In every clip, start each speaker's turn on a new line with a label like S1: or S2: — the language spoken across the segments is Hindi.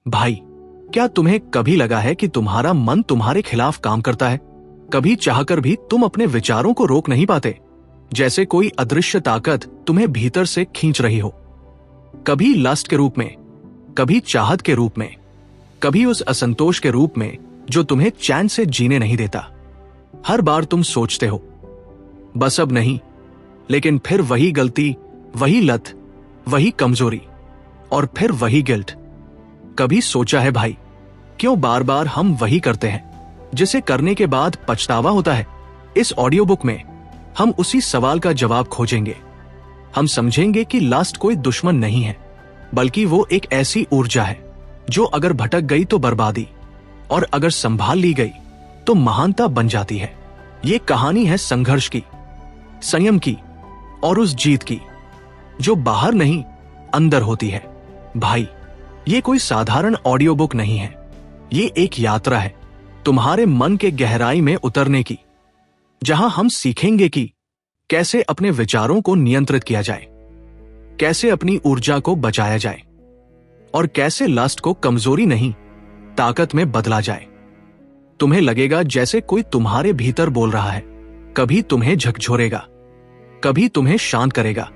S1: भाई, क्या तुम्हें कभी लगा है कि तुम्हारा मन तुम्हारे खिलाफ काम करता है? कभी चाहकर भी तुम अपने विचारों को रोक नहीं पाते, जैसे कोई अदृश्य ताकत तुम्हें भीतर से खींच रही हो। कभी लस्ट के रूप में, कभी चाहत के रूप में, कभी उस असंतोष के रूप में जो तुम्हें चैन से जीने नहीं देता। हर बार तुम सोचते हो, बस अब नहीं, लेकिन फिर वही गलती, वही लत, वही कमजोरी और फिर वही गिल्ट। कभी सोचा है भाई, क्यों बार बार हम वही करते हैं जिसे करने के बाद पछतावा होता है? इस ऑडियो बुक में हम उसी सवाल का जवाब खोजेंगे। हम समझेंगे कि लस्ट कोई दुश्मन नहीं है, बल्कि वो एक ऐसी ऊर्जा है जो अगर भटक गई तो बर्बादी, और अगर संभाल ली गई तो महानता बन जाती है। ये कहानी है संघर्ष की, संयम की और उस जीत की जो बाहर नहीं, अंदर होती है। भाई, ये कोई साधारण ऑडियो बुक नहीं है, ये एक यात्रा है तुम्हारे मन के गहराई में उतरने की, जहां हम सीखेंगे कि कैसे अपने विचारों को नियंत्रित किया जाए, कैसे अपनी ऊर्जा को बचाया जाए और कैसे लस्ट को कमजोरी नहीं, ताकत में बदला जाए। तुम्हें लगेगा जैसे कोई तुम्हारे भीतर बोल रहा है, कभी तुम्हें झकझोरेगा, कभी तुम्हें शांत करेगा,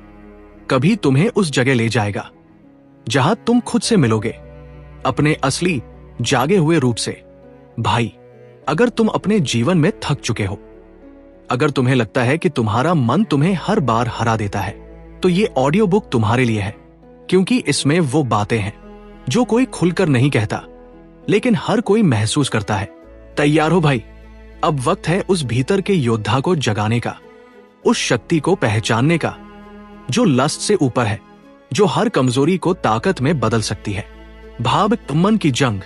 S1: कभी तुम्हें उस जगह ले जाएगा जहां तुम खुद से मिलोगे, अपने असली जागे हुए रूप से। भाई, अगर तुम अपने जीवन में थक चुके हो, अगर तुम्हें लगता है कि तुम्हारा मन तुम्हें हर बार हरा देता है, तो ये ऑडियो बुक तुम्हारे लिए है, क्योंकि इसमें वो बातें हैं जो कोई खुलकर नहीं कहता, लेकिन हर कोई महसूस करता है। तैयार हो भाई? अब वक्त है उस भीतर के योद्धा को जगाने का, उस शक्ति को पहचानने का जो लस्ट से ऊपर है, जो हर कमजोरी को ताकत में बदल सकती है। भाव मन की जंग,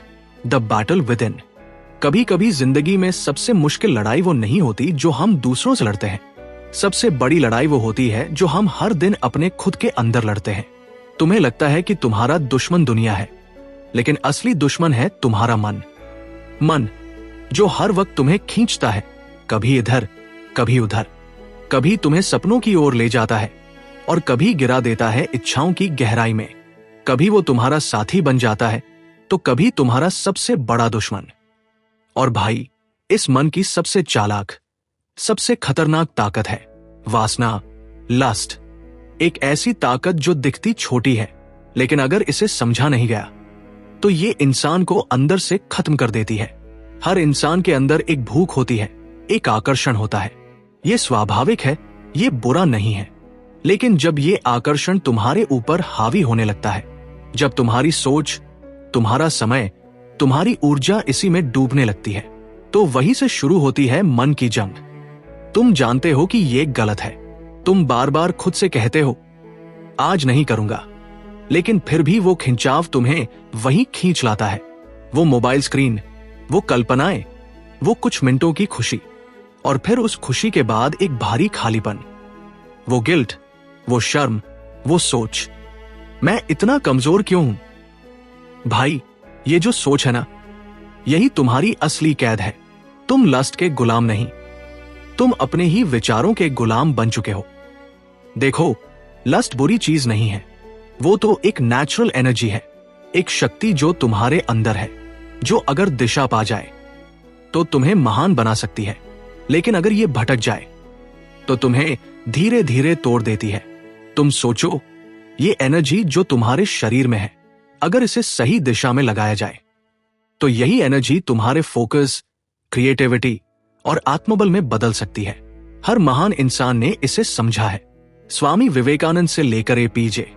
S1: द बैटल विद इन। कभी कभी जिंदगी में सबसे मुश्किल लड़ाई वो नहीं होती जो हम दूसरों से लड़ते हैं, सबसे बड़ी लड़ाई वो होती है जो हम हर दिन अपने खुद के अंदर लड़ते हैं। तुम्हें लगता है कि तुम्हारा दुश्मन दुनिया है, लेकिन असली दुश्मन है तुम्हारा मन। मन जो हर वक्त तुम्हें खींचता है, कभी इधर, कभी उधर, कभी तुम्हें सपनों की ओर ले जाता है और कभी गिरा देता है इच्छाओं की गहराई में। कभी वो तुम्हारा साथी बन जाता है, तो कभी तुम्हारा सबसे बड़ा दुश्मन। और भाई, इस मन की सबसे चालाक, सबसे खतरनाक ताकत है वासना, लस्ट। एक ऐसी ताकत जो दिखती छोटी है, लेकिन अगर इसे समझा नहीं गया तो ये इंसान को अंदर से खत्म कर देती है। हर इंसान के अंदर एक भूख होती है, एक आकर्षण होता है। ये स्वाभाविक है, ये बुरा नहीं है। लेकिन जब ये आकर्षण तुम्हारे ऊपर हावी होने लगता है, जब तुम्हारी सोच, तुम्हारा समय, तुम्हारी ऊर्जा इसी में डूबने लगती है, तो वहीं से शुरू होती है मन की जंग। तुम जानते हो कि ये गलत है, तुम बार बार खुद से कहते हो आज नहीं करूंगा, लेकिन फिर भी वो खिंचाव तुम्हें वहीं खींच लाता है। वो मोबाइल स्क्रीन, वो कल्पनाएं, वो कुछ मिनटों की खुशी, और फिर उस खुशी के बाद एक भारी खालीपन। वो गिल्ट, वो शर्म, वो सोच, मैं इतना कमजोर क्यों हूं? भाई, ये जो सोच है ना, यही तुम्हारी असली कैद है। तुम लस्ट के गुलाम नहीं, तुम अपने ही विचारों के गुलाम बन चुके हो। देखो, लस्ट बुरी चीज नहीं है, वो तो एक नेचुरल एनर्जी है, एक शक्ति जो तुम्हारे अंदर है, जो अगर दिशा पा जाए तो तुम्हें महान बना सकती है, लेकिन अगर ये भटक जाए तो तुम्हें धीरे धीरे तोड़ देती है। तुम सोचो, ये एनर्जी जो तुम्हारे शरीर में है, अगर इसे सही दिशा में लगाया जाए तो यही एनर्जी तुम्हारे फोकस, क्रिएटिविटी और आत्मबल में बदल सकती है। हर महान इंसान ने इसे समझा है। स्वामी विवेकानंद से लेकर एपीजे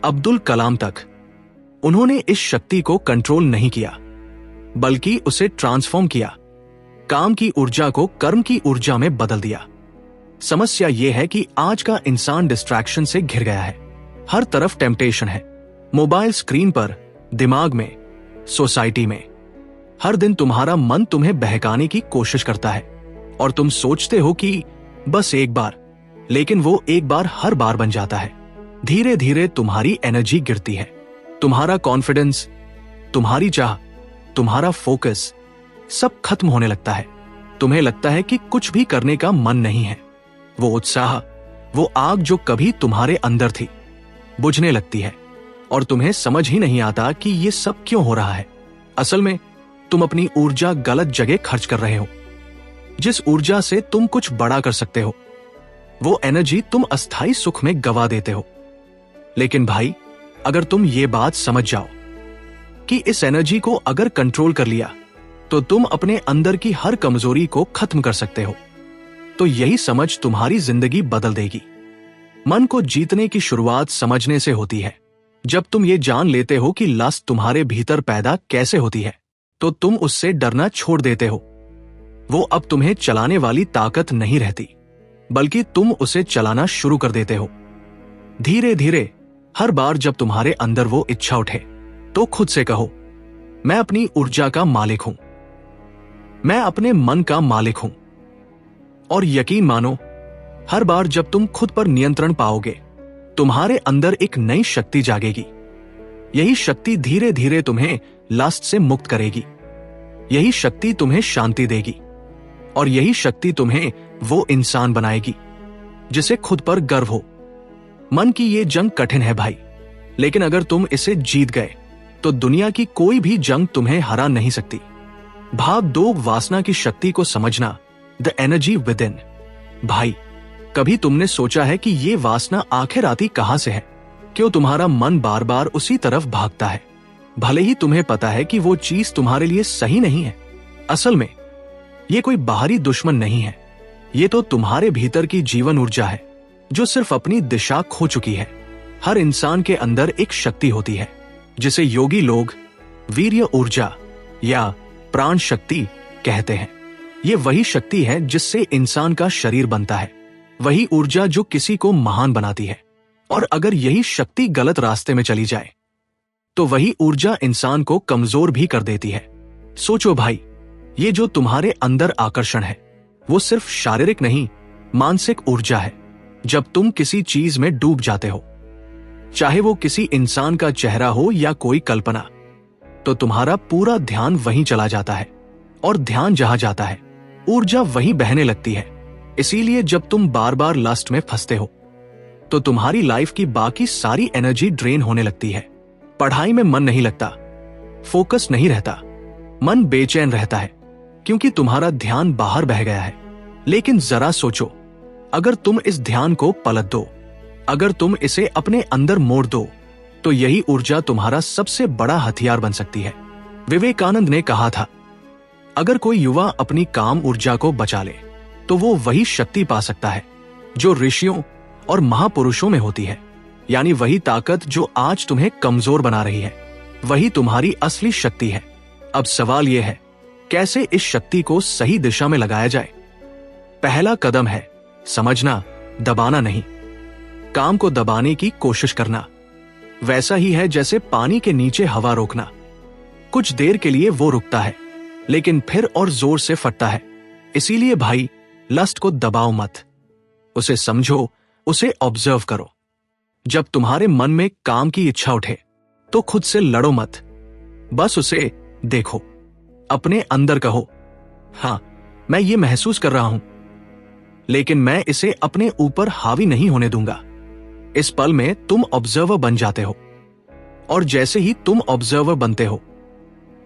S1: अब्दुल कलाम तक, उन्होंने इस शक्ति को कंट्रोल नहीं किया, बल्कि उसे ट्रांसफॉर्म किया, काम की ऊर्जा को कर्म की ऊर्जा में बदल दिया। समस्या यह है कि आज का इंसान डिस्ट्रैक्शन से घिर गया है। हर तरफ टेम्पटेशन है, मोबाइल स्क्रीन पर, दिमाग में, सोसाइटी में। हर दिन तुम्हारा मन तुम्हें बहकाने की कोशिश करता है और तुम सोचते हो कि बस एक बार, लेकिन वो एक बार हर बार बन जाता है। धीरे धीरे तुम्हारी एनर्जी गिरती है, तुम्हारा कॉन्फिडेंस, तुम्हारी चाह, तुम्हारा फोकस सब खत्म होने लगता है। तुम्हें लगता है कि कुछ भी करने का मन नहीं है। वो उत्साह, वो आग जो कभी तुम्हारे अंदर थी, बुझने लगती है। और तुम्हें समझ ही नहीं आता कि ये सब क्यों हो रहा है। असल में तुम अपनी ऊर्जा गलत जगह खर्च कर रहे हो। जिस ऊर्जा से तुम कुछ बड़ा कर सकते हो, वो एनर्जी तुम अस्थाई सुख में गवा देते हो। लेकिन भाई, अगर तुम ये बात समझ जाओ कि इस एनर्जी को अगर कंट्रोल कर लिया तो तुम अपने अंदर की हर कमजोरी को खत्म कर सकते हो, तो यही समझ तुम्हारी जिंदगी बदल देगी। मन को जीतने की शुरुआत समझने से होती है। जब तुम ये जान लेते हो कि लस्ट तुम्हारे भीतर पैदा कैसे होती है, तो तुम उससे डरना छोड़ देते हो। वो अब तुम्हें चलाने वाली ताकत नहीं रहती, बल्कि तुम उसे चलाना शुरू कर देते हो। धीरे धीरे हर बार जब तुम्हारे अंदर वो इच्छा उठे, तो खुद से कहो, मैं अपनी ऊर्जा का मालिक हूं, मैं अपने मन का मालिक हूं। और यकीन मानो, हर बार जब तुम खुद पर नियंत्रण पाओगे, तुम्हारे अंदर एक नई शक्ति जागेगी। यही शक्ति धीरे धीरे तुम्हें लस्ट से मुक्त करेगी। यही शक्ति तुम्हें शांति देगी, और यही शक्ति तुम्हें वो इंसान बनाएगी जिसे खुद पर गर्व हो। मन की ये जंग कठिन है भाई, लेकिन अगर तुम इसे जीत गए तो दुनिया की कोई भी जंग तुम्हें हरा नहीं सकती। भाग 2, वासना की शक्ति को समझना, द एनर्जी विद इन। भाई, कभी तुमने सोचा है कि ये वासना आखिर आती कहां से है? क्यों तुम्हारा मन बार बार उसी तरफ भागता है, भले ही तुम्हें पता है कि वो चीज तुम्हारे लिए सही नहीं है? असल में ये कोई बाहरी दुश्मन नहीं है, ये तो तुम्हारे भीतर की जीवन ऊर्जा है जो सिर्फ अपनी दिशा खो चुकी है। हर इंसान के अंदर एक शक्ति होती है जिसे योगी लोग वीर्य ऊर्जा या प्राण शक्ति कहते हैं। ये वही शक्ति है जिससे इंसान का शरीर बनता है, वही ऊर्जा जो किसी को महान बनाती है। और अगर यही शक्ति गलत रास्ते में चली जाए तो वही ऊर्जा इंसान को कमजोर भी कर देती है। सोचो भाई, ये जो तुम्हारे अंदर आकर्षण है, वो सिर्फ शारीरिक नहीं, मानसिक ऊर्जा है। जब तुम किसी चीज में डूब जाते हो, चाहे वो किसी इंसान का चेहरा हो या कोई कल्पना, तो तुम्हारा पूरा ध्यान वहीं चला जाता है, और ध्यान जहां जाता है, ऊर्जा वहीं बहने लगती है। इसीलिए जब तुम बार बार लस्ट में फंसते हो, तो तुम्हारी लाइफ की बाकी सारी एनर्जी ड्रेन होने लगती है। पढ़ाई में मन नहीं लगता, फोकस नहीं रहता, मन बेचैन रहता है, क्योंकि तुम्हारा ध्यान बाहर बह गया है। लेकिन जरा सोचो, अगर तुम इस ध्यान को पलट दो, अगर तुम इसे अपने अंदर मोड़ दो, तो यही ऊर्जा तुम्हारा सबसे बड़ा हथियार बन सकती है। विवेकानंद ने कहा था, अगर कोई युवा अपनी काम ऊर्जा को बचा ले, तो वो वही शक्ति पा सकता है जो ऋषियों और महापुरुषों में होती है। यानी वही ताकत जो आज तुम्हें कमजोर बना रही है, वही तुम्हारी असली शक्ति है। अब सवाल यह है, कैसे इस शक्ति को सही दिशा में लगाया जाए? पहला कदम है समझना, दबाना नहीं। काम को दबाने की कोशिश करना वैसा ही है जैसे पानी के नीचे हवा रोकना। कुछ देर के लिए वो रुकता है, लेकिन फिर और जोर से फटता है। इसीलिए भाई, लस्ट को दबाओ मत, उसे समझो, उसे ऑब्जर्व करो। जब तुम्हारे मन में काम की इच्छा उठे, तो खुद से लड़ो मत, बस उसे देखो। अपने अंदर कहो, हां, मैं ये महसूस कर रहा हूं, लेकिन मैं इसे अपने ऊपर हावी नहीं होने दूंगा। इस पल में तुम ऑब्जर्वर बन जाते हो, और जैसे ही तुम ऑब्जर्वर बनते हो,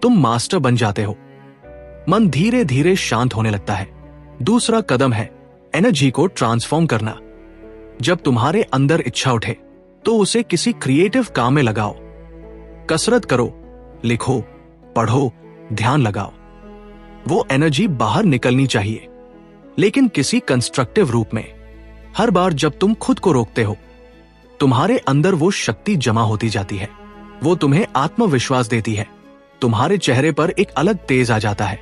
S1: तुम मास्टर बन जाते हो। मन धीरे धीरे शांत होने लगता है। दूसरा कदम है एनर्जी को ट्रांसफॉर्म करना। जब तुम्हारे अंदर इच्छा उठे, तो उसे किसी क्रिएटिव काम में लगाओ। कसरत करो, लिखो, पढ़ो, ध्यान लगाओ। वो एनर्जी बाहर निकलनी चाहिए, लेकिन किसी कंस्ट्रक्टिव रूप में। हर बार जब तुम खुद को रोकते हो, तुम्हारे अंदर वो शक्ति जमा होती जाती है। वो तुम्हें आत्मविश्वास देती है। तुम्हारे चेहरे पर एक अलग तेज आ जाता है,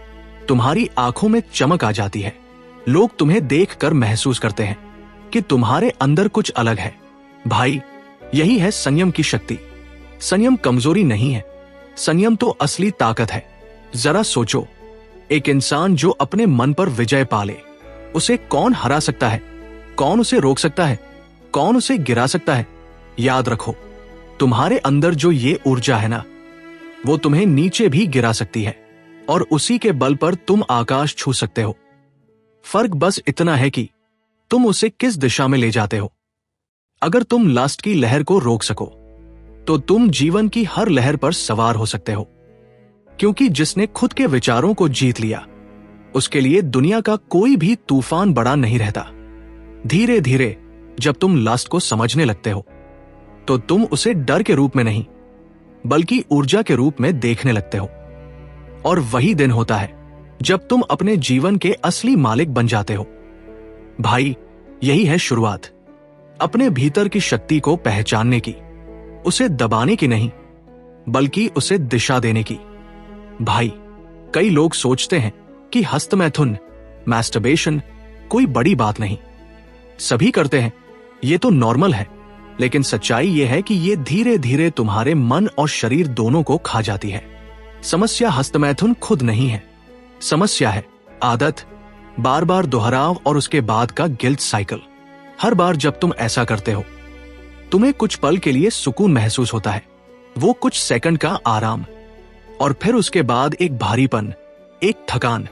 S1: तुम्हारी आंखों में चमक आ जाती है। लोग तुम्हें देखकर महसूस करते हैं कि तुम्हारे अंदर कुछ अलग है। भाई, यही है संयम की शक्ति। संयम कमजोरी नहीं है, संयम तो असली ताकत है। जरा सोचो, एक इंसान जो अपने मन पर विजय पाले, उसे कौन हरा सकता है? कौन उसे रोक सकता है? कौन उसे गिरा सकता है? याद रखो, तुम्हारे अंदर जो ये ऊर्जा है ना, वो तुम्हें नीचे भी गिरा सकती है, और उसी के बल पर तुम आकाश छू सकते हो। फर्क बस इतना है कि तुम उसे किस दिशा में ले जाते हो। अगर तुम लस्ट की लहर को रोक सको, तो तुम जीवन की हर लहर पर सवार हो सकते हो, क्योंकि जिसने खुद के विचारों को जीत लिया उसके लिए दुनिया का कोई भी तूफान बड़ा नहीं रहता। धीरे धीरे जब तुम लस्ट को समझने लगते हो तो तुम उसे डर के रूप में नहीं बल्कि ऊर्जा के रूप में देखने लगते हो, और वही दिन होता है जब तुम अपने जीवन के असली मालिक बन जाते हो। भाई, यही है शुरुआत अपने भीतर की शक्ति को पहचानने की, उसे दबाने की नहीं बल्कि उसे दिशा देने की। भाई, कई लोग सोचते हैं कि हस्तमैथुन, मैस्टरबेशन कोई बड़ी बात नहीं, सभी करते हैं, ये तो नॉर्मल है। लेकिन सच्चाई यह है कि ये धीरे धीरे तुम्हारे मन और शरीर दोनों को खा जाती है। समस्या हस्तमैथुन खुद नहीं है, समस्या है आदत, बार बार दोहराव और उसके बाद का गिल्ट साइकिल। हर बार जब तुम ऐसा करते हो तुम्हें कुछ पल के लिए सुकून महसूस होता है, वो कुछ सेकंड का आराम, और फिर उसके बाद एक भारीपन, एक थकान,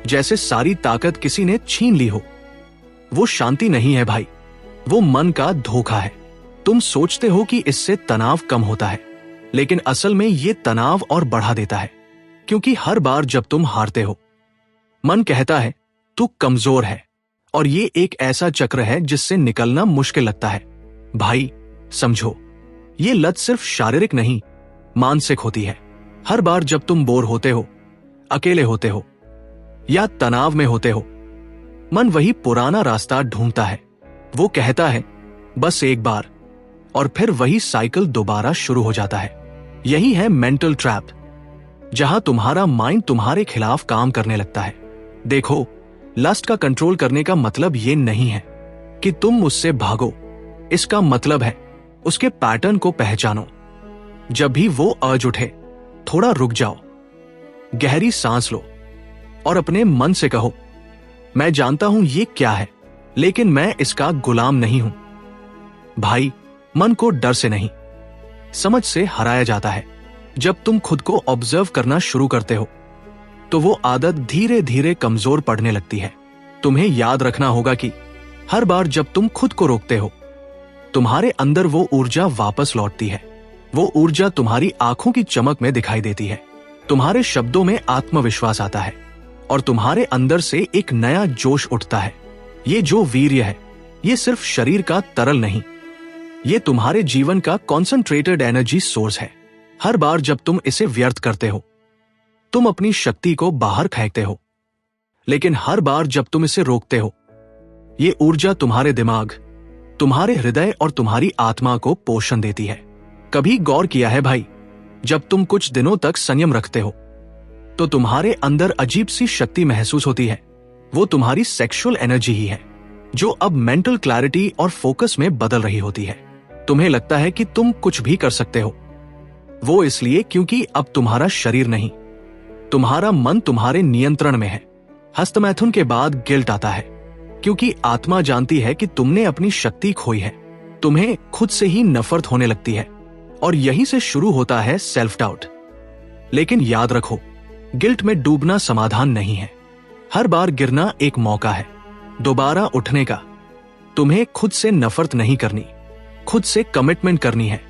S1: जैसे सारी ताकत किसी ने छीन ली हो। वो शांति नहीं है भाई, वो मन का धोखा है। तुम सोचते हो कि इससे तनाव कम होता है, लेकिन असल में ये तनाव और बढ़ा देता है, क्योंकि हर बार जब तुम हारते हो मन कहता है तू कमजोर है, और ये एक ऐसा चक्र है जिससे निकलना मुश्किल लगता है। भाई समझो, ये लत सिर्फ शारीरिक नहीं मानसिक होती है। हर बार जब तुम बोर होते हो, अकेले होते हो या तनाव में होते हो, मन वही पुराना रास्ता ढूंढता है। वो कहता है बस एक बार, और फिर वही साइकिल दोबारा शुरू हो जाता है। यही है मेंटल ट्रैप, जहां तुम्हारा माइंड तुम्हारे खिलाफ काम करने लगता है। देखो, लस्ट का कंट्रोल करने का मतलब ये नहीं है कि तुम उससे भागो, इसका मतलब है उसके पैटर्न को पहचानो। जब भी वो अर्ज उठे, थोड़ा रुक जाओ, गहरी सांस लो और अपने मन से कहो, मैं जानता हूं ये क्या है, लेकिन मैं इसका गुलाम नहीं हूं। भाई, मन को डर से नहीं, समझ से हराया जाता है। जब तुम खुद को ऑब्जर्व करना शुरू करते हो तो वो आदत धीरे धीरे कमजोर पड़ने लगती है। तुम्हें याद रखना होगा कि हर बार जब तुम खुद को रोकते हो, तुम्हारे अंदर वो ऊर्जा वापस लौटती है। वो ऊर्जा तुम्हारी आंखों की चमक में दिखाई देती है, तुम्हारे शब्दों में आत्मविश्वास आता है, और तुम्हारे अंदर से एक नया जोश उठता है। ये जो वीर्य है, ये सिर्फ शरीर का तरल नहीं, ये तुम्हारे जीवन का कॉन्सेंट्रेटेड एनर्जी सोर्स है। हर बार जब तुम इसे व्यर्थ करते हो, तुम अपनी शक्ति को बाहर फेंकते हो, लेकिन हर बार जब तुम इसे रोकते हो, ये ऊर्जा तुम्हारे दिमाग, तुम्हारे हृदय और तुम्हारी आत्मा को पोषण देती है। कभी गौर किया है भाई, जब तुम कुछ दिनों तक संयम रखते हो तो तुम्हारे अंदर अजीब सी शक्ति महसूस होती है। वो तुम्हारी सेक्सुअल एनर्जी ही है, जो अब मेंटल क्लैरिटी और फोकस में बदल रही होती है। तुम्हें लगता है कि तुम कुछ भी कर सकते हो, वो इसलिए क्योंकि अब तुम्हारा शरीर नहीं, तुम्हारा मन तुम्हारे नियंत्रण में है। हस्तमैथुन के बाद गिल्ट आता है, क्योंकि आत्मा जानती है कि तुमने अपनी शक्ति खोई है। तुम्हें खुद से ही नफरत होने लगती है, और यहीं से शुरू होता है सेल्फ डाउट। लेकिन याद रखो, गिल्ट में डूबना समाधान नहीं है। हर बार गिरना एक मौका है दोबारा उठने का। तुम्हें खुद से नफरत नहीं करनी, खुद से कमिटमेंट करनी है।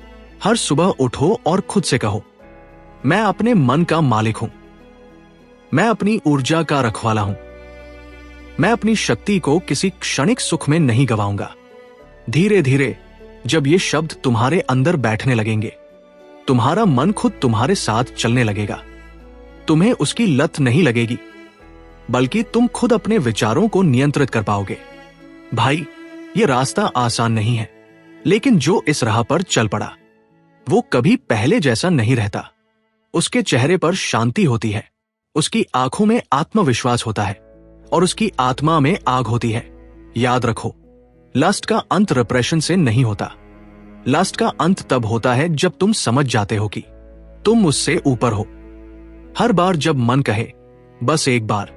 S1: हर सुबह उठो और खुद से कहो, मैं अपने मन का मालिक हूं, मैं अपनी ऊर्जा का रखवाला हूं, मैं अपनी शक्ति को किसी क्षणिक सुख में नहीं गवाऊंगा। धीरे धीरे जब ये शब्द तुम्हारे अंदर बैठने लगेंगे, तुम्हारा मन खुद तुम्हारे साथ चलने लगेगा। तुम्हें उसकी लत नहीं लगेगी, बल्कि तुम खुद अपने विचारों को नियंत्रित कर पाओगे। भाई, ये रास्ता आसान नहीं है, लेकिन जो इस राह पर चल पड़ा वो कभी पहले जैसा नहीं रहता। उसके चेहरे पर शांति होती है, उसकी आंखों में आत्मविश्वास होता है, और उसकी आत्मा में आग होती है। याद रखो, लस्ट का अंत रिप्रेशन से नहीं होता। लस्ट का अंत तब होता है जब तुम समझ जाते हो कि तुम उससे ऊपर हो। हर बार जब मन कहे बस एक बार,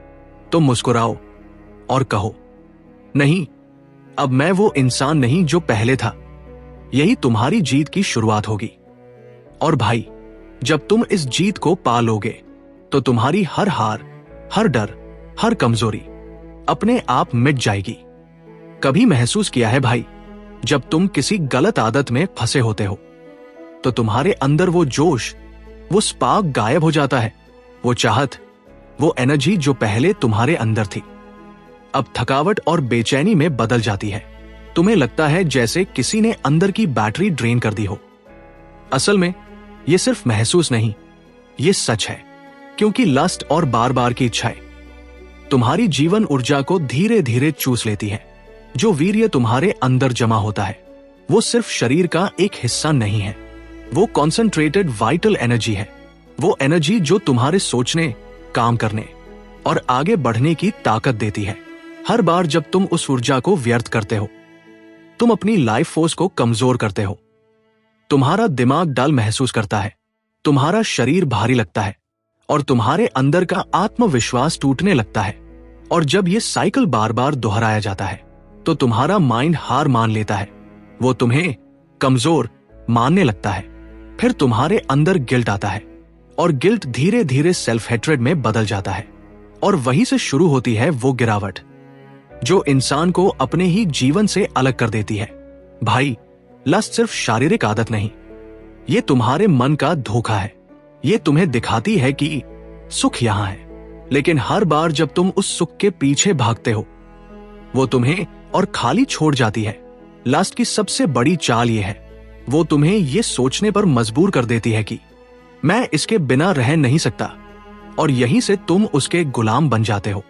S1: तुम मुस्कुराओ और कहो, नहीं, अब मैं वो इंसान नहीं जो पहले था। यही तुम्हारी जीत की शुरुआत होगी। और भाई, जब तुम इस जीत को पा लोगे तो तुम्हारी हर हार, हर डर, हर कमजोरी अपने आप मिट जाएगी। कभी महसूस किया है भाई, जब तुम किसी गलत आदत में फंसे होते हो, तो तुम्हारे अंदर वो जोश, वो स्पार्क गायब हो जाता है। वो चाहत, वो एनर्जी जो पहले तुम्हारे अंदर थी, अब थकावट और बेचैनी में बदल जाती है। तुम्हें लगता है जैसे किसी ने अंदर की बैटरी ड्रेन कर दी हो। असल में ये सिर्फ महसूस नहीं, ये सच है, क्योंकि लस्ट और बार बार की इच्छाएं तुम्हारी जीवन ऊर्जा को धीरे धीरे चूस लेती है। जो वीर्य तुम्हारे अंदर जमा होता है वो सिर्फ शरीर का एक हिस्सा नहीं है, वो कॉन्सेंट्रेटेड वाइटल एनर्जी है। वो एनर्जी जो तुम्हारे सोचने, काम करने और आगे बढ़ने की ताकत देती है। हर बार जब तुम उस ऊर्जा को व्यर्थ करते हो, तुम अपनी लाइफ फोर्स को कमजोर करते हो। तुम्हारा दिमाग डल महसूस करता है, तुम्हारा शरीर भारी लगता है और तुम्हारे अंदर का आत्मविश्वास टूटने लगता है। और जब यह साइकिल बार बार दोहराया जाता है तो तुम्हारा माइंड हार मान लेता है, वो तुम्हें कमजोर मानने लगता है। फिर तुम्हारे अंदर गिल्ट आता है और गिल्ट धीरे धीरे सेल्फ हेट्रेड में बदल जाता है। और वहीं से शुरू होती है वो गिरावट जो इंसान को अपने ही जीवन से अलग कर देती है। भाई, लस्ट सिर्फ शारीरिक आदत नहीं, ये तुम्हारे मन का धोखा है। ये तुम्हें दिखाती है कि सुख यहां है, लेकिन हर बार जब तुम उस सुख के पीछे भागते हो वो तुम्हें और खाली छोड़ जाती है। लस्ट की सबसे बड़ी चाल ये है, वो तुम्हें ये सोचने पर मजबूर कर देती है कि मैं इसके बिना रह नहीं सकता, और यहीं से तुम उसके गुलाम बन जाते हो।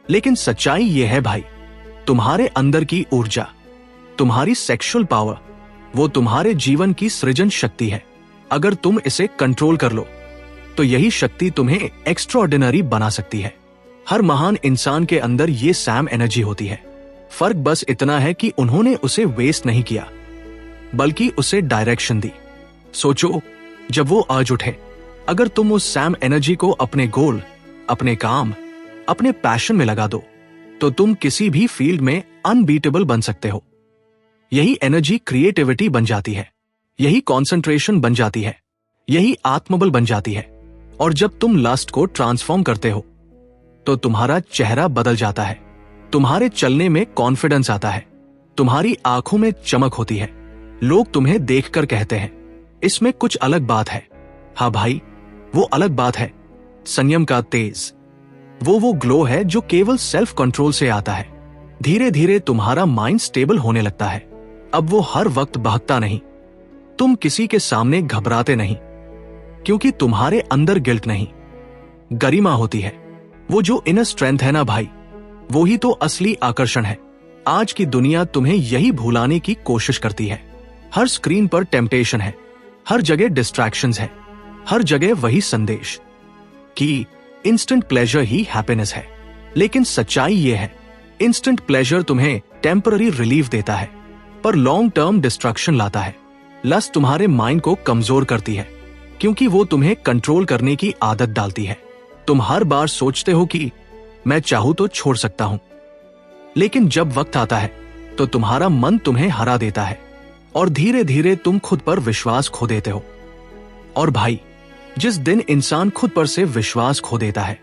S1: लेकिन सच्चाई यह है भाई, तुम्हारे अंदर की ऊर्जा, तुम्हारी सेक्सुअल पावर, वो तुम्हारे जीवन की सृजन शक्ति है। अगर तुम इसे कंट्रोल कर लो तो यही शक्ति तुम्हें एक्स्ट्राऑर्डिनरी बना सकती है। हर महान इंसान के अंदर ये सैम एनर्जी होती है। फर्क बस इतना है कि उन्होंने उसे वेस्ट नहीं किया, बल्कि उसे डायरेक्शन दी। सोचो, जब वो आज उठे, अगर तुम उस सैम एनर्जी को अपने गोल, अपने काम, अपने पैशन में लगा दो तो तुम किसी भी फील्ड में अनबीटेबल बन सकते हो। यही एनर्जी क्रिएटिविटी बन जाती है, यही कॉन्सेंट्रेशन बन जाती है, यही आत्मबल बन जाती है। और जब तुम लस्ट को ट्रांसफॉर्म करते हो तो तुम्हारा चेहरा बदल जाता है, तुम्हारे चलने में कॉन्फिडेंस आता है, तुम्हारी आंखों में चमक होती है। लोग तुम्हें देखकर कहते हैं, इसमें कुछ अलग बात है। हाँ भाई, वो अलग बात है संयम का तेज, वो ग्लो है जो केवल सेल्फ कंट्रोल से आता है। धीरे धीरे तुम्हारा माइंड स्टेबल होने लगता है। अब वो हर वक्त बहकता नहीं, तुम किसी के सामने घबराते नहीं, क्योंकि तुम्हारे अंदर गिल्ट नहीं, गरिमा होती है। वो जो इनर स्ट्रेंथ है ना भाई, वो ही तो असली आकर्षण है। आज की दुनिया तुम्हें यही भुलाने की कोशिश करती है। हर स्क्रीन पर टेम्पटेशन है, हर जगह डिस्ट्रैक्शंस है, हर जगह वही संदेश कि इंस्टेंट प्लेजर ही हैप्पीनेस है। लेकिन सच्चाई ये है, इंस्टेंट प्लेजर तुम्हें टेम्पररी रिलीफ देता है, पर लॉन्ग टर्म डिस्ट्रक्शन लाता है। लस्ट तुम्हारे माइंड को कमजोर करती है, क्योंकि वो तुम्हें कंट्रोल करने की आदत डालती है। तुम हर बार सोचते हो कि मैं चाहूं तो छोड़ सकता हूं, लेकिन जब वक्त आता है तो तुम्हारा मन तुम्हें हरा देता है और धीरे धीरे तुम खुद पर विश्वास खो देते हो। और भाई, जिस दिन इंसान खुद पर से विश्वास खो देता है,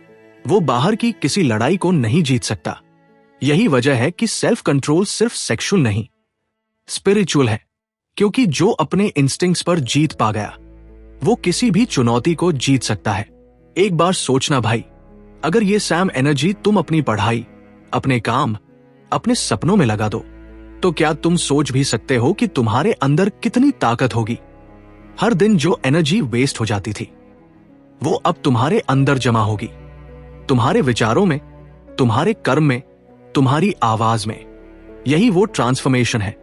S1: वो बाहर की किसी लड़ाई को नहीं जीत सकता। यही वजह है कि सेल्फ कंट्रोल सिर्फ सेक्सुअल नहीं, स्पिरिचुअल है, क्योंकि जो अपने इंस्टिंक्ट्स पर जीत पा गया वो किसी भी चुनौती को जीत सकता है। एक बार सोचना भाई, अगर ये सैम एनर्जी तुम अपनी पढ़ाई, अपने काम, अपने सपनों में लगा दो, तो क्या तुम सोच भी सकते हो कि तुम्हारे अंदर कितनी ताकत होगी। हर दिन जो एनर्जी वेस्ट हो जाती थी वो अब तुम्हारे अंदर जमा होगी, तुम्हारे विचारों में, तुम्हारे कर्म में, तुम्हारी आवाज में। यही वो ट्रांसफॉर्मेशन है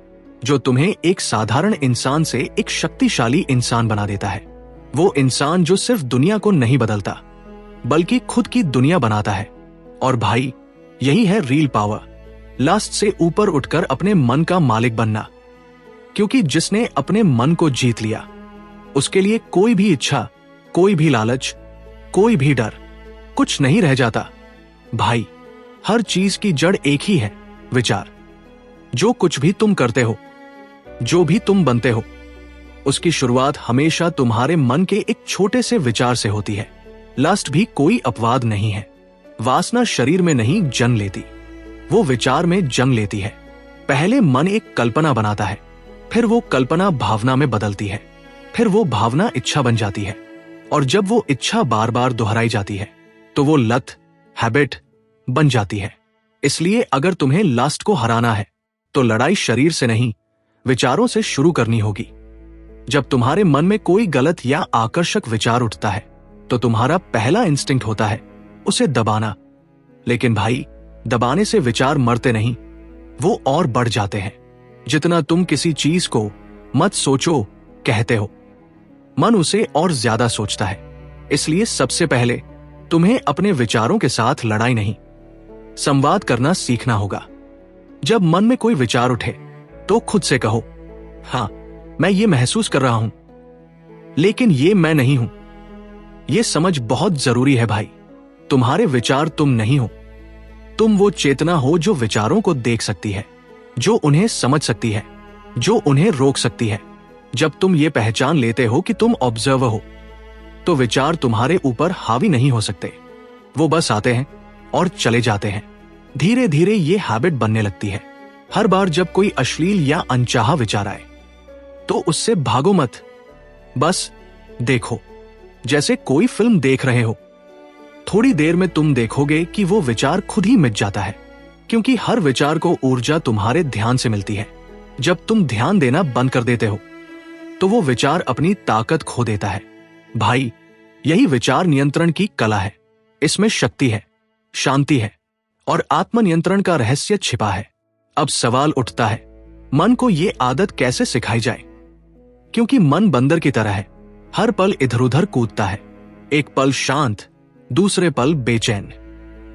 S1: जो तुम्हें एक साधारण इंसान से एक शक्तिशाली इंसान बना देता है। वो इंसान जो सिर्फ दुनिया को नहीं बदलता, बल्कि खुद की दुनिया बनाता है। और भाई, यही है रियल पावर, लस्ट से ऊपर उठकर अपने मन का मालिक बनना। क्योंकि जिसने अपने मन को जीत लिया, उसके लिए कोई भी इच्छा, कोई भी लालच, कोई भी डर कुछ नहीं रह जाता। भाई, हर चीज की जड़ एक ही है, विचार। जो कुछ भी तुम करते हो, जो भी तुम बनते हो, उसकी शुरुआत हमेशा तुम्हारे मन के एक छोटे से विचार से होती है। लस्ट भी कोई अपवाद नहीं है। वासना शरीर में नहीं जन्म लेती, वो विचार में जन्म लेती है। पहले मन एक कल्पना बनाता है, फिर वो कल्पना भावना में बदलती है, फिर वो भावना इच्छा बन जाती है, और जब वो इच्छा बार बार दोहराई जाती है तो वो लत, हैबिट बन जाती है। इसलिए अगर तुम्हें लस्ट को हराना है तो लड़ाई शरीर से नहीं, विचारों से शुरू करनी होगी। जब तुम्हारे मन में कोई गलत या आकर्षक विचार उठता है तो तुम्हारा पहला इंस्टिंक्ट होता है उसे दबाना। लेकिन भाई, दबाने से विचार मरते नहीं, वो और बढ़ जाते हैं। जितना तुम किसी चीज को मत सोचो कहते हो, मन उसे और ज्यादा सोचता है। इसलिए सबसे पहले तुम्हें अपने विचारों के साथ लड़ाई नहीं, संवाद करना सीखना होगा। जब मन में कोई विचार उठे तो खुद से कहो, हाँ, मैं ये महसूस कर रहा हूं, लेकिन ये मैं नहीं हूं। ये समझ बहुत जरूरी है भाई। तुम्हारे विचार तुम नहीं हो। तुम वो चेतना हो जो विचारों को देख सकती है, जो उन्हें समझ सकती है, जो उन्हें रोक सकती है। जब तुम ये पहचान लेते हो कि तुम ऑब्जर्वर हो, तो विचार तुम्हारे ऊपर हावी नहीं हो सकते। वो बस आते हैं और चले जाते हैं। धीरे धीरे ये हैबिट बनने लगती है। हर बार जब कोई अश्लील या अनचाहा विचार आए तो उससे भागो मत, बस देखो, जैसे कोई फिल्म देख रहे हो। थोड़ी देर में तुम देखोगे कि वो विचार खुद ही मिट जाता है, क्योंकि हर विचार को ऊर्जा तुम्हारे ध्यान से मिलती है। जब तुम ध्यान देना बंद कर देते हो तो वो विचार अपनी ताकत खो देता है। भाई, यही विचार नियंत्रण की कला है। इसमें शक्ति है, शांति है और आत्मनियंत्रण का रहस्य छिपा है। अब सवाल उठता है, मन को ये आदत कैसे सिखाई जाए? क्योंकि मन बंदर की तरह है, हर पल इधर उधर कूदता है। एक पल शांत, दूसरे पल बेचैन।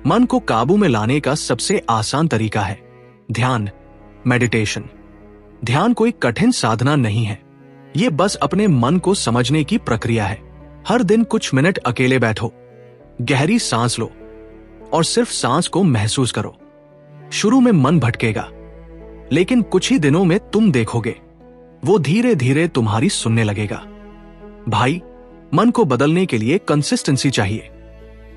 S1: मन को काबू में लाने का सबसे आसान तरीका है ध्यान, मेडिटेशन। ध्यान कोई कठिन साधना नहीं है, ये बस अपने मन को समझने की प्रक्रिया है। हर दिन कुछ मिनट अकेले बैठो, गहरी सांस लो और सिर्फ सांस को महसूस करो। शुरू में मन भटकेगा, लेकिन कुछ ही दिनों में तुम देखोगे वो धीरे धीरे तुम्हारी सुनने लगेगा। भाई, मन को बदलने के लिए कंसिस्टेंसी चाहिए।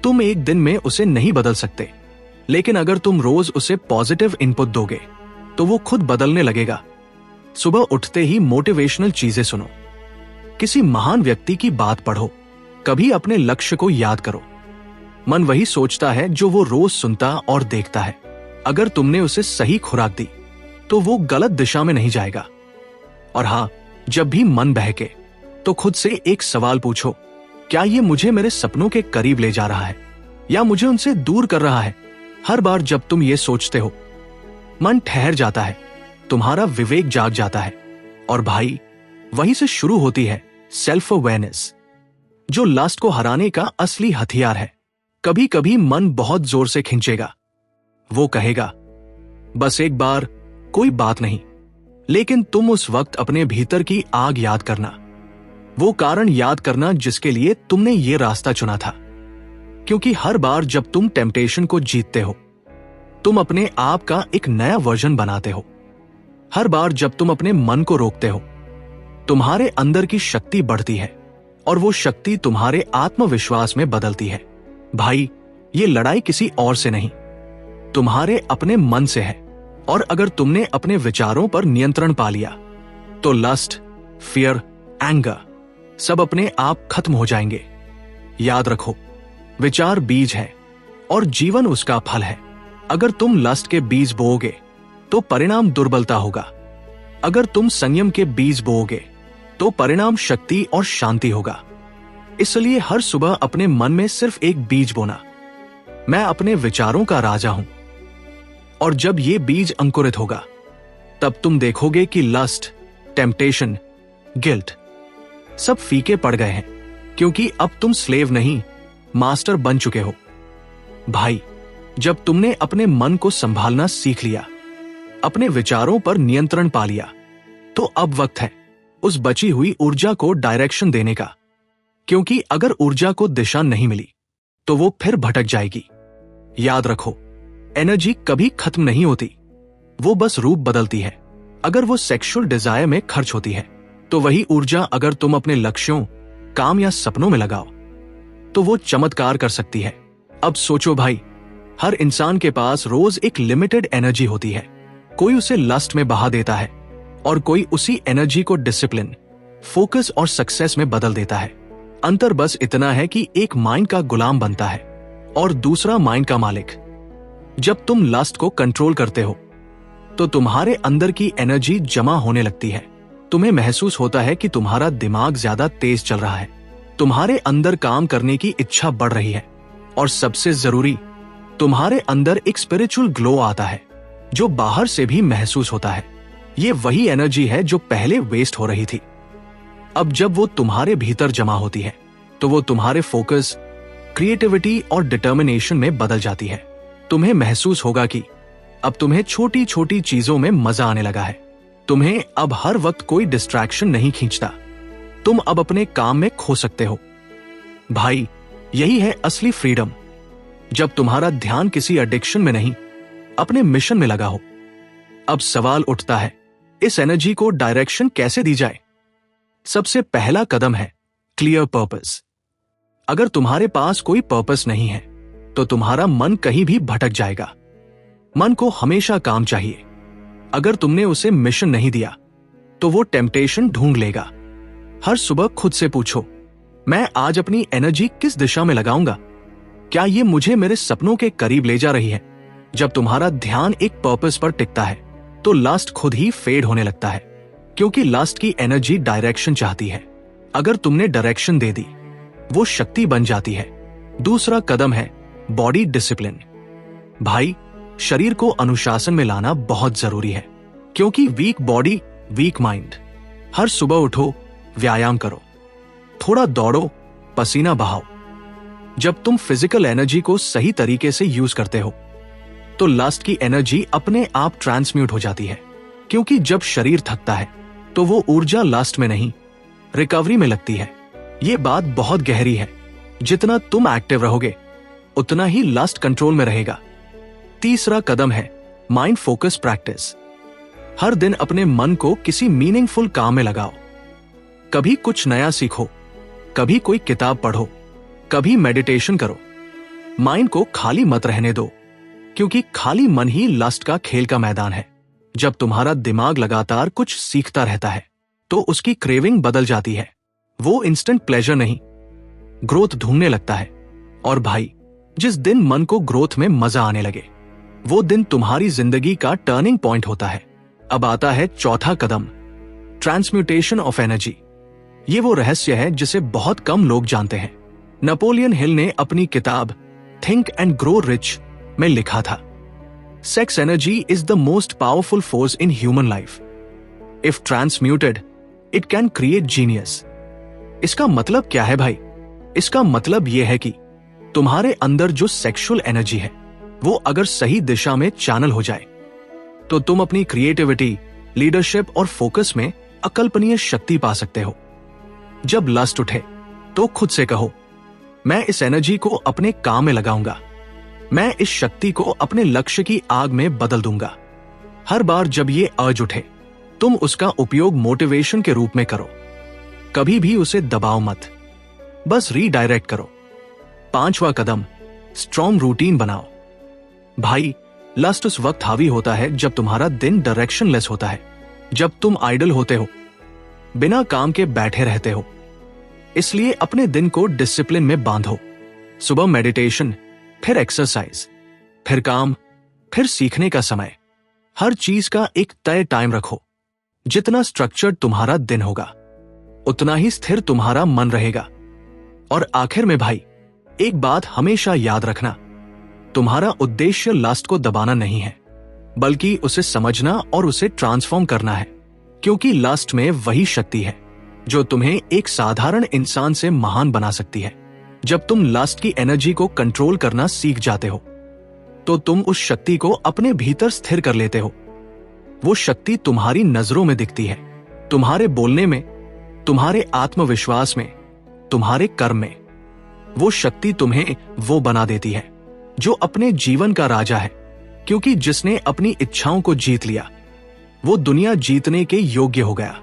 S1: तुम एक दिन में उसे नहीं बदल सकते, लेकिन अगर तुम रोज उसे पॉजिटिव इनपुट दोगे तो वो खुद बदलने लगेगा। सुबह उठते ही मोटिवेशनल चीजें सुनो, किसी महान व्यक्ति की बात पढ़ो, कभी अपने लक्ष्य को याद करो। मन वही सोचता है जो वो रोज सुनता और देखता है। अगर तुमने उसे सही खुराक दी तो वो गलत दिशा में नहीं जाएगा। और हाँ, जब भी मन बहके तो खुद से एक सवाल पूछो, क्या ये मुझे मेरे सपनों के करीब ले जा रहा है या मुझे उनसे दूर कर रहा है? हर बार जब तुम ये सोचते हो, मन ठहर जाता है, तुम्हारा विवेक जाग जाता है। और भाई, वहीं से शुरू होती है सेल्फ अवेयरनेस, जो लस्ट को हराने का असली हथियार है। कभी कभी मन बहुत जोर से खींचेगा, वो कहेगा, बस एक बार, कोई बात नहीं। लेकिन तुम उस वक्त अपने भीतर की आग याद करना, वो कारण याद करना जिसके लिए तुमने ये रास्ता चुना था। क्योंकि हर बार जब तुम टेम्पटेशन को जीतते हो, तुम अपने आप का एक नया वर्जन बनाते हो। हर बार जब तुम अपने मन को रोकते हो, तुम्हारे अंदर की शक्ति बढ़ती है और वो शक्ति तुम्हारे आत्मविश्वास में बदलती है। भाई, ये लड़ाई किसी और से नहीं, तुम्हारे अपने मन से है। और अगर तुमने अपने विचारों पर नियंत्रण पा लिया तो लस्ट, फियर, एंगर सब अपने आप खत्म हो जाएंगे। याद रखो, विचार बीज है और जीवन उसका फल है। अगर तुम लस्ट के बीज बोओगे तो परिणाम दुर्बलता होगा। अगर तुम संयम के बीज बोओगे तो परिणाम शक्ति और शांति होगा। इसलिए हर सुबह अपने मन में सिर्फ एक बीज बोना, मैं अपने विचारों का राजा हूं। और जब ये बीज अंकुरित होगा, तब तुम देखोगे कि लस्ट, टेम्पटेशन, गिल्ट सब फीके पड़ गए हैं, क्योंकि अब तुम स्लेव नहीं, मास्टर बन चुके हो। भाई, जब तुमने अपने मन को संभालना सीख लिया, अपने विचारों पर नियंत्रण पा लिया, तो अब वक्त है उस बची हुई ऊर्जा को डायरेक्शन देने का। क्योंकि अगर ऊर्जा को दिशा नहीं मिली तो वो फिर भटक जाएगी। याद रखो, एनर्जी कभी खत्म नहीं होती, वो बस रूप बदलती है। अगर वो सेक्सुअल डिजायर में खर्च होती है तो वही ऊर्जा अगर तुम अपने लक्ष्यों, काम या सपनों में लगाओ तो वो चमत्कार कर सकती है। अब सोचो भाई, हर इंसान के पास रोज एक लिमिटेड एनर्जी होती है। कोई उसे लस्ट में बहा देता है और कोई उसी एनर्जी को डिसिप्लिन, फोकस और सक्सेस में बदल देता है। अंतर बस इतना है कि एक माइंड का गुलाम बनता है और दूसरा माइंड का मालिक। जब तुम लस्ट को कंट्रोल करते हो तो तुम्हारे अंदर की एनर्जी जमा होने लगती है। तुम्हें महसूस होता है कि तुम्हारा दिमाग ज्यादा तेज चल रहा है, तुम्हारे अंदर काम करने की इच्छा बढ़ रही है और सबसे जरूरी, तुम्हारे अंदर एक स्पिरिचुअल ग्लो आता है जो बाहर से भी महसूस होता है। ये वही एनर्जी है जो पहले वेस्ट हो रही थी। अब जब वो तुम्हारे भीतर जमा होती है तो वो तुम्हारे फोकस, क्रिएटिविटी और डिटर्मिनेशन में बदल जाती है। तुम्हें महसूस होगा कि अब तुम्हें छोटी छोटी चीजों में मजा आने लगा है। तुम्हें अब हर वक्त कोई डिस्ट्रैक्शन नहीं खींचता। तुम अब अपने काम में खो सकते हो। भाई, यही है असली फ्रीडम। जब तुम्हारा ध्यान किसी एडिक्शन में नहीं, अपने मिशन में लगा हो। अब सवाल उठता है, इस एनर्जी को डायरेक्शन कैसे दी जाए? सबसे पहला कदम है क्लियर पर्पस। अगर तुम्हारे पास कोई पर्पस नहीं है तो तुम्हारा मन कहीं भी भटक जाएगा। मन को हमेशा काम चाहिए। अगर तुमने उसे मिशन नहीं दिया तो वो टेम्पटेशन ढूंढ लेगा। हर सुबह खुद से पूछो, मैं आज अपनी एनर्जी किस दिशा में लगाऊंगा? क्या ये मुझे मेरे सपनों के करीब ले जा रही है? जब तुम्हारा ध्यान एक पर्पस पर टिकता है तो लास्ट खुद ही फेड होने लगता है, क्योंकि लास्ट की एनर्जी डायरेक्शन चाहती है। अगर तुमने डायरेक्शन दे दी, वो शक्ति बन जाती है। दूसरा कदम है बॉडी डिसिप्लिन। भाई, शरीर को अनुशासन में लाना बहुत जरूरी है, क्योंकि वीक बॉडी वीक माइंड। हर सुबह उठो, व्यायाम करो, थोड़ा दौड़ो, पसीना बहाओ। जब तुम फिजिकल एनर्जी को सही तरीके से यूज करते हो तो लास्ट की एनर्जी अपने आप ट्रांसम्यूट हो जाती है, क्योंकि जब शरीर थकता है तो वो ऊर्जा लास्ट में नहीं, रिकवरी में लगती है। ये बात बहुत गहरी है। जितना तुम एक्टिव रहोगे उतना ही लास्ट कंट्रोल में रहेगा। तीसरा कदम है माइंड फोकस प्रैक्टिस। हर दिन अपने मन को किसी मीनिंगफुल काम में लगाओ। कभी कुछ नया सीखो, कभी कोई किताब पढ़ो, कभी मेडिटेशन करो। माइंड को खाली मत रहने दो, क्योंकि खाली मन ही लस्ट का खेल का मैदान है। जब तुम्हारा दिमाग लगातार कुछ सीखता रहता है तो उसकी क्रेविंग बदल जाती है। वो इंस्टेंट प्लेजर नहीं, ग्रोथ ढूंढने लगता है। और भाई, जिस दिन मन को ग्रोथ में मजा आने लगे, वो दिन तुम्हारी जिंदगी का टर्निंग पॉइंट होता है। अब आता है चौथा कदम, ट्रांसम्यूटेशन ऑफ एनर्जी। ये वो रहस्य है जिसे बहुत कम लोग जानते हैं। नेपोलियन हिल ने अपनी किताब थिंक एंड ग्रो रिच में लिखा था, sex energy is the most powerful force in human life. If transmuted, it can create genius. इसका मतलब क्या है भाई? इसका मतलब यह है कि तुम्हारे अंदर जो सेक्सुअल एनर्जी है वो अगर सही दिशा में चैनल हो जाए तो तुम अपनी क्रिएटिविटी, लीडरशिप और फोकस में अकल्पनीय शक्ति पा सकते हो। जब लस्ट उठे तो खुद से कहो, मैं इस एनर्जी को अपने काम में लगाऊंगा। मैं इस शक्ति को अपने लक्ष्य की आग में बदल दूंगा। हर बार जब ये अर्ज उठे, तुम उसका उपयोग मोटिवेशन के रूप में करो। कभी भी उसे दबाओ मत, बस रीडायरेक्ट करो। पांचवा कदम, स्ट्रॉन्ग रूटीन बनाओ। भाई, लस्ट उस वक्त हावी होता है जब तुम्हारा दिन डायरेक्शनलेस होता है, जब तुम आइडल होते हो, बिना काम के बैठे रहते हो। इसलिए अपने दिन को डिसिप्लिन में बांधो। सुबह मेडिटेशन, फिर एक्सरसाइज, फिर काम, फिर सीखने का समय। हर चीज का एक तय टाइम रखो। जितना स्ट्रक्चर्ड तुम्हारा दिन होगा उतना ही स्थिर तुम्हारा मन रहेगा। और आखिर में भाई, एक बात हमेशा याद रखना, तुम्हारा उद्देश्य लास्ट को दबाना नहीं है, बल्कि उसे समझना और उसे ट्रांसफॉर्म करना है। क्योंकि लास्ट में वही शक्ति है जो तुम्हें एक साधारण इंसान से महान बना सकती है। जब तुम लास्ट की एनर्जी को कंट्रोल करना सीख जाते हो तो तुम उस शक्ति को अपने भीतर स्थिर कर लेते हो। वो शक्ति तुम्हारी नजरों में दिखती है, तुम्हारे बोलने में, तुम्हारे आत्मविश्वास में, तुम्हारे कर्म में। वो शक्ति तुम्हें वो बना देती है जो अपने जीवन का राजा है, क्योंकि जिसने अपनी इच्छाओं को जीत लिया वो दुनिया जीतने के योग्य हो गया।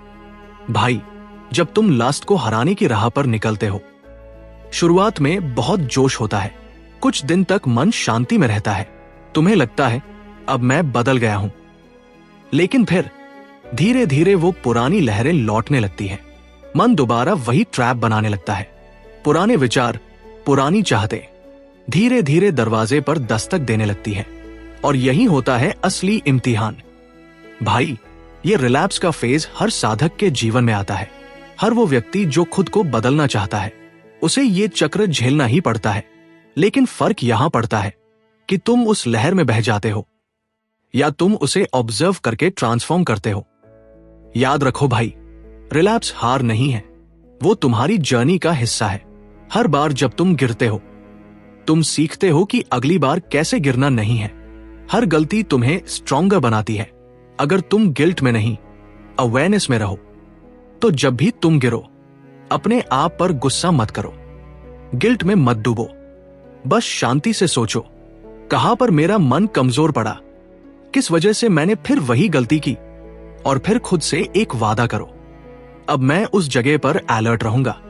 S1: भाई, जब तुम लास्ट को हराने की राह पर निकलते हो, शुरुआत में बहुत जोश होता है। कुछ दिन तक मन शांति में रहता है। तुम्हें लगता है अब मैं बदल गया हूं। लेकिन फिर धीरे धीरे वो पुरानी लहरें लौटने लगती हैं। मन दोबारा वही ट्रैप बनाने लगता है। पुराने विचार, पुरानी चाहते धीरे धीरे दरवाजे पर दस्तक देने लगती है। और यही होता है असली इम्तिहान। भाई, ये रिलैप्स का फेज हर साधक के जीवन में आता है। हर वो व्यक्ति जो खुद को बदलना चाहता है, उसे ये चक्र झेलना ही पड़ता है। लेकिन फर्क यहां पड़ता है कि तुम उस लहर में बह जाते हो या तुम उसे ऑब्जर्व करके ट्रांसफॉर्म करते हो। याद रखो भाई, रिलैप्स हार नहीं है, वो तुम्हारी जर्नी का हिस्सा है। हर बार जब तुम गिरते हो, तुम सीखते हो कि अगली बार कैसे गिरना नहीं है। हर गलती तुम्हें स्ट्रॉन्गर बनाती है। अगर तुम गिल्ट में नहीं, अवेयरनेस में रहो, तो जब भी तुम गिरो, अपने आप पर गुस्सा मत करो, गिल्ट में मत डूबो। बस शांति से सोचो, कहां पर मेरा मन कमजोर पड़ा, किस वजह से मैंने फिर वही गलती की, और फिर खुद से एक वादा करो, अब मैं उस जगह पर अलर्ट रहूंगा।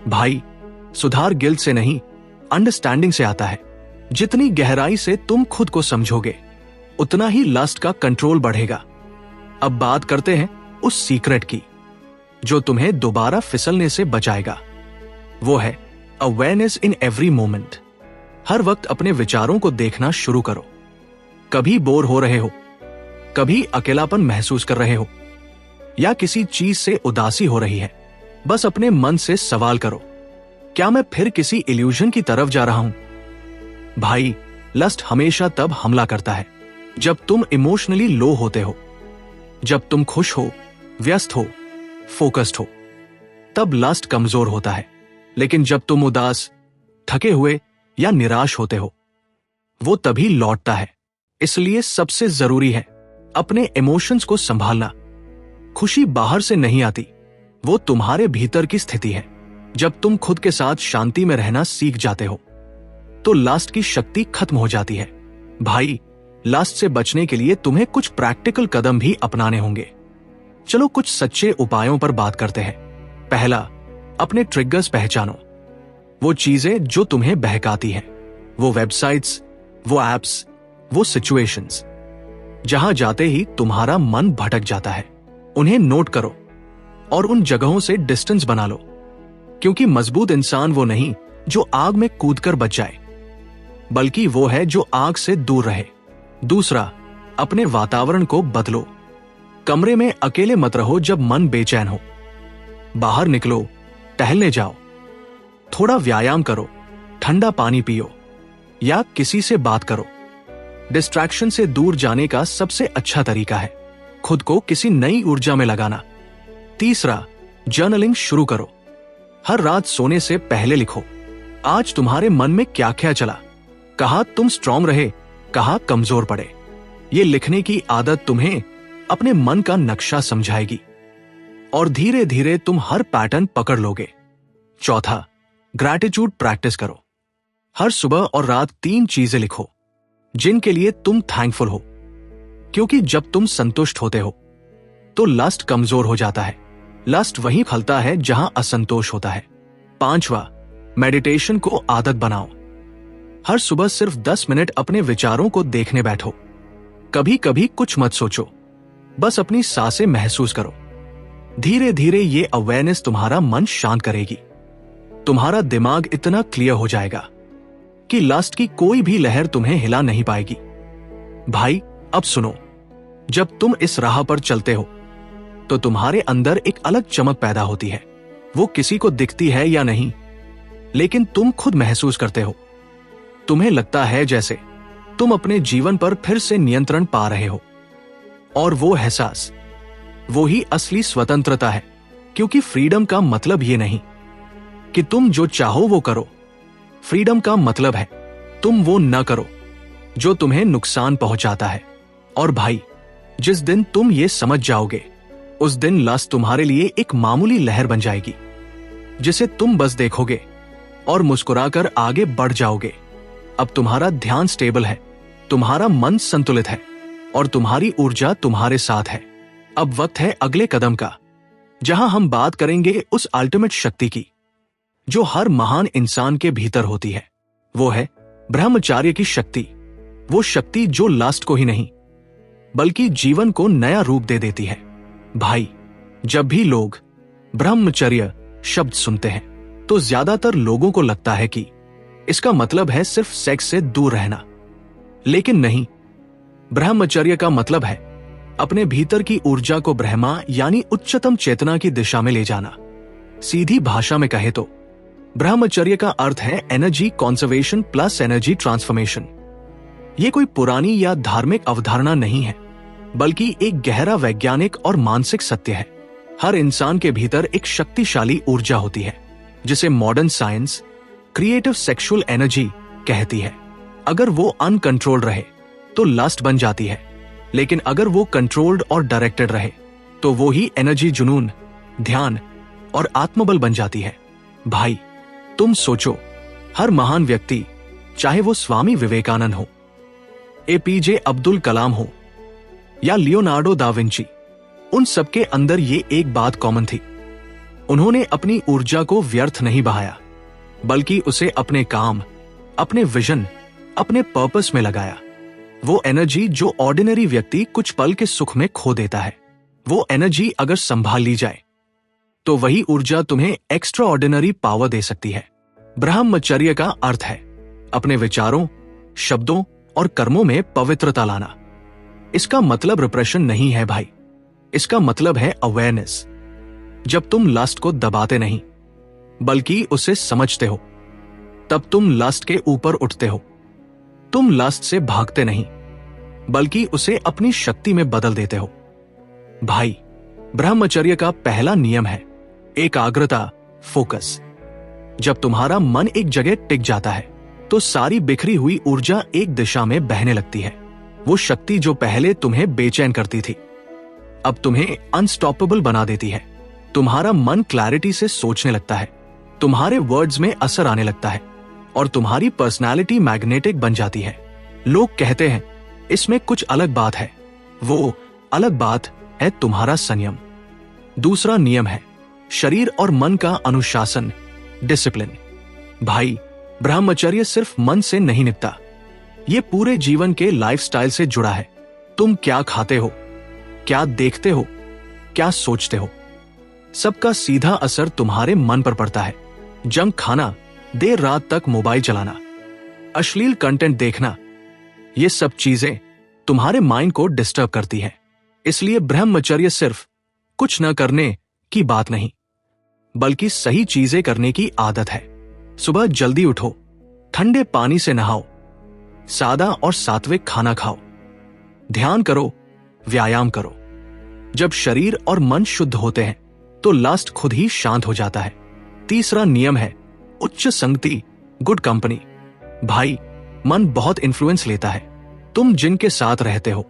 S1: भाई, सुधार गिल्ट से नहीं, अंडरस्टैंडिंग से आता है। जितनी गहराई से तुम खुद को समझोगे, उतना ही लस्ट का कंट्रोल बढ़ेगा। अब बात करते हैं उस सीक्रेट की, जो तुम्हें दोबारा फिसलने से बचाएगा। वो है अवेयरनेस इन एवरी मोमेंट। हर वक्त अपने विचारों को देखना शुरू करो। कभी बोर हो रहे हो, कभी अकेलापन महसूस कर रहे हो, या किसी चीज से उदासी हो रही है, बस अपने मन से सवाल करो, क्या मैं फिर किसी इल्यूजन की तरफ जा रहा हूं? भाई, लस्ट हमेशा तब हमला करता है जब तुम इमोशनली लो होते हो। जब तुम खुश हो, व्यस्त हो, फोकस्ड हो, तब लस्ट कमजोर होता है। लेकिन जब तुम उदास, थके हुए या निराश होते हो, वो तभी लौटता है। इसलिए सबसे जरूरी है अपने इमोशंस को संभालना। खुशी बाहर से नहीं आती, वो तुम्हारे भीतर की स्थिति है। जब तुम खुद के साथ शांति में रहना सीख जाते हो, तो लास्ट की शक्ति खत्म हो जाती है। भाई, लास्ट से बचने के लिए तुम्हें कुछ प्रैक्टिकल कदम भी अपनाने होंगे। चलो कुछ सच्चे उपायों पर बात करते हैं। पहला, अपने ट्रिगर्स पहचानो। वो चीजें जो तुम्हें बहकाती हैं, वो वेबसाइट्स, वो एप्स, वो सिचुएशंस, जहां जाते ही तुम्हारा मन भटक जाता है, उन्हें नोट करो और उन जगहों से डिस्टेंस बना लो। क्योंकि मजबूत इंसान वो नहीं जो आग में कूदकर बच जाए, बल्कि वो है जो आग से दूर रहे। दूसरा, अपने वातावरण को बदलो। कमरे में अकेले मत रहो जब मन बेचैन हो। बाहर निकलो, टहलने जाओ, थोड़ा व्यायाम करो, ठंडा पानी पियो या किसी से बात करो। डिस्ट्रैक्शन से दूर जाने का सबसे अच्छा तरीका है खुद को किसी नई ऊर्जा में लगाना। तीसरा, जर्नलिंग शुरू करो। हर रात सोने से पहले लिखो, आज तुम्हारे मन में क्या क्या चला, कहां तुम स्ट्रांग रहे, कहां कमजोर पड़े। ये लिखने की आदत तुम्हें अपने मन का नक्शा समझाएगी और धीरे धीरे तुम हर पैटर्न पकड़ लोगे। चौथा, ग्रैटिट्यूड प्रैक्टिस करो। हर सुबह और रात 3 चीजें लिखो जिनके लिए तुम थैंकफुल हो। क्योंकि जब तुम संतुष्ट होते हो, तो लस्ट कमजोर हो जाता है। लस्ट वहीं फलता है जहां असंतोष होता है। पांचवा, मेडिटेशन को आदत बनाओ। हर सुबह सिर्फ 10 मिनट अपने विचारों को देखने बैठो। कभी कभी कुछ मत सोचो, बस अपनी सांसें महसूस करो। धीरे धीरे ये अवेयरनेस तुम्हारा मन शांत करेगी। तुम्हारा दिमाग इतना क्लियर हो जाएगा कि लस्ट की कोई भी लहर तुम्हें हिला नहीं पाएगी। भाई, अब सुनो, जब तुम इस राह पर चलते हो, तो तुम्हारे अंदर एक अलग चमक पैदा होती है। वो किसी को दिखती है या नहीं, लेकिन तुम खुद महसूस करते हो। तुम्हें लगता है जैसे तुम अपने जीवन पर फिर से नियंत्रण पा रहे हो। और वो एहसास, वो ही असली स्वतंत्रता है। क्योंकि फ्रीडम का मतलब ये नहीं कि तुम जो चाहो वो करो। फ्रीडम का मतलब है तुम वो न करो जो तुम्हें नुकसान पहुंचाता है। और भाई, जिस दिन तुम ये समझ जाओगे, उस दिन लस्ट तुम्हारे लिए एक मामूली लहर बन जाएगी, जिसे तुम बस देखोगे और मुस्कुराकर आगे बढ़ जाओगे। अब तुम्हारा ध्यान स्टेबल है, तुम्हारा मन संतुलित है और तुम्हारी ऊर्जा तुम्हारे साथ है। अब वक्त है अगले कदम का, जहां हम बात करेंगे उस अल्टीमेट शक्ति की जो हर महान इंसान के भीतर होती है। वो है ब्रह्मचर्य की शक्ति। वो शक्ति जो लास्ट को ही नहीं, बल्कि जीवन को नया रूप दे देती है। भाई, जब भी लोग ब्रह्मचर्य शब्द सुनते हैं तो ज्यादातर लोगों को लगता है कि इसका मतलब है सिर्फ सेक्स से दूर रहना, लेकिन नहीं। ब्रह्मचर्य का मतलब है अपने भीतर की ऊर्जा को ब्रह्मा यानी उच्चतम चेतना की दिशा में ले जाना। सीधी भाषा में कहे तो ब्रह्मचर्य का अर्थ है energy conservation plus energy transformation. ये कोई पुरानी या धार्मिक अवधारणा नहीं है, बल्कि एक गहरा वैज्ञानिक और मानसिक सत्य है। हर इंसान के भीतर एक शक्तिशाली ऊर्जा होती है जिसे modern science creative sexual energy कहती है। अगर वो अनकंट्रोल्ड रहे तो लस्ट बन जाती है, लेकिन अगर वो कंट्रोल्ड और डायरेक्टेड रहे तो वो ही एनर्जी जुनून, ध्यान और आत्मबल बन जाती है। भाई, तुम सोचो, हर महान व्यक्ति, चाहे वो स्वामी विवेकानंद हो, एपीजे अब्दुल कलाम हो या लियोनार्डो दा विंची, उन सबके अंदर ये एक बात कॉमन थी। उन्होंने अपनी ऊर्जा को व्यर्थ नहीं बहाया, बल्कि उसे अपने काम, अपने विजन, अपने पर्पस में लगाया। वो एनर्जी जो ऑर्डिनरी व्यक्ति कुछ पल के सुख में खो देता है, वो एनर्जी अगर संभाल ली जाए तो वही ऊर्जा तुम्हें एक्स्ट्रा ऑर्डिनरी पावर दे सकती है। ब्रह्मचर्य का अर्थ है अपने विचारों, शब्दों और कर्मों में पवित्रता लाना। इसका मतलब रिप्रेशन नहीं है भाई, इसका मतलब है अवेयरनेस। जब तुम लस्ट को दबाते नहीं बल्कि उसे समझते हो, तब तुम लस्ट के ऊपर उठते हो। तुम लस्ट से भागते नहीं बल्कि उसे अपनी शक्ति में बदल देते हो। भाई, ब्रह्मचर्य का पहला नियम है एकाग्रता, फोकस। जब तुम्हारा मन एक जगह टिक जाता है तो सारी बिखरी हुई ऊर्जा एक दिशा में बहने लगती है। वो शक्ति जो पहले तुम्हें बेचैन करती थी, अब तुम्हें अनस्टॉपेबल बना देती है। तुम्हारा मन क्लैरिटी से सोचने लगता है, तुम्हारे वर्ड्स में असर आने लगता है और तुम्हारी पर्सनालिटी मैग्नेटिक बन जाती है। लोग कहते हैं इसमें कुछ अलग बात है, वो अलग बात है तुम्हारा संयम। दूसरा नियम है शरीर और मन का अनुशासन, डिसिप्लिन। भाई, ब्रह्मचर्य सिर्फ मन से नहीं निपटा, ये पूरे जीवन के लाइफस्टाइल से जुड़ा है। तुम क्या खाते हो, क्या देखते हो, क्या सोचते हो, सबका सीधा असर तुम्हारे मन पर पड़ता है। जंक खाना, देर रात तक मोबाइल चलाना, अश्लील कंटेंट देखना, ये सब चीजें तुम्हारे माइंड को डिस्टर्ब करती हैं। इसलिए ब्रह्मचर्य सिर्फ कुछ न करने की बात नहीं, बल्कि सही चीजें करने की आदत है। सुबह जल्दी उठो, ठंडे पानी से नहाओ, सादा और सात्विक खाना खाओ, ध्यान करो, व्यायाम करो। जब शरीर और मन शुद्ध होते हैं तो लस्ट खुद ही शांत हो जाता है। तीसरा नियम है उच्च संगति, गुड कंपनी। भाई, मन बहुत इन्फ्लुएंस लेता है। तुम जिनके साथ रहते हो,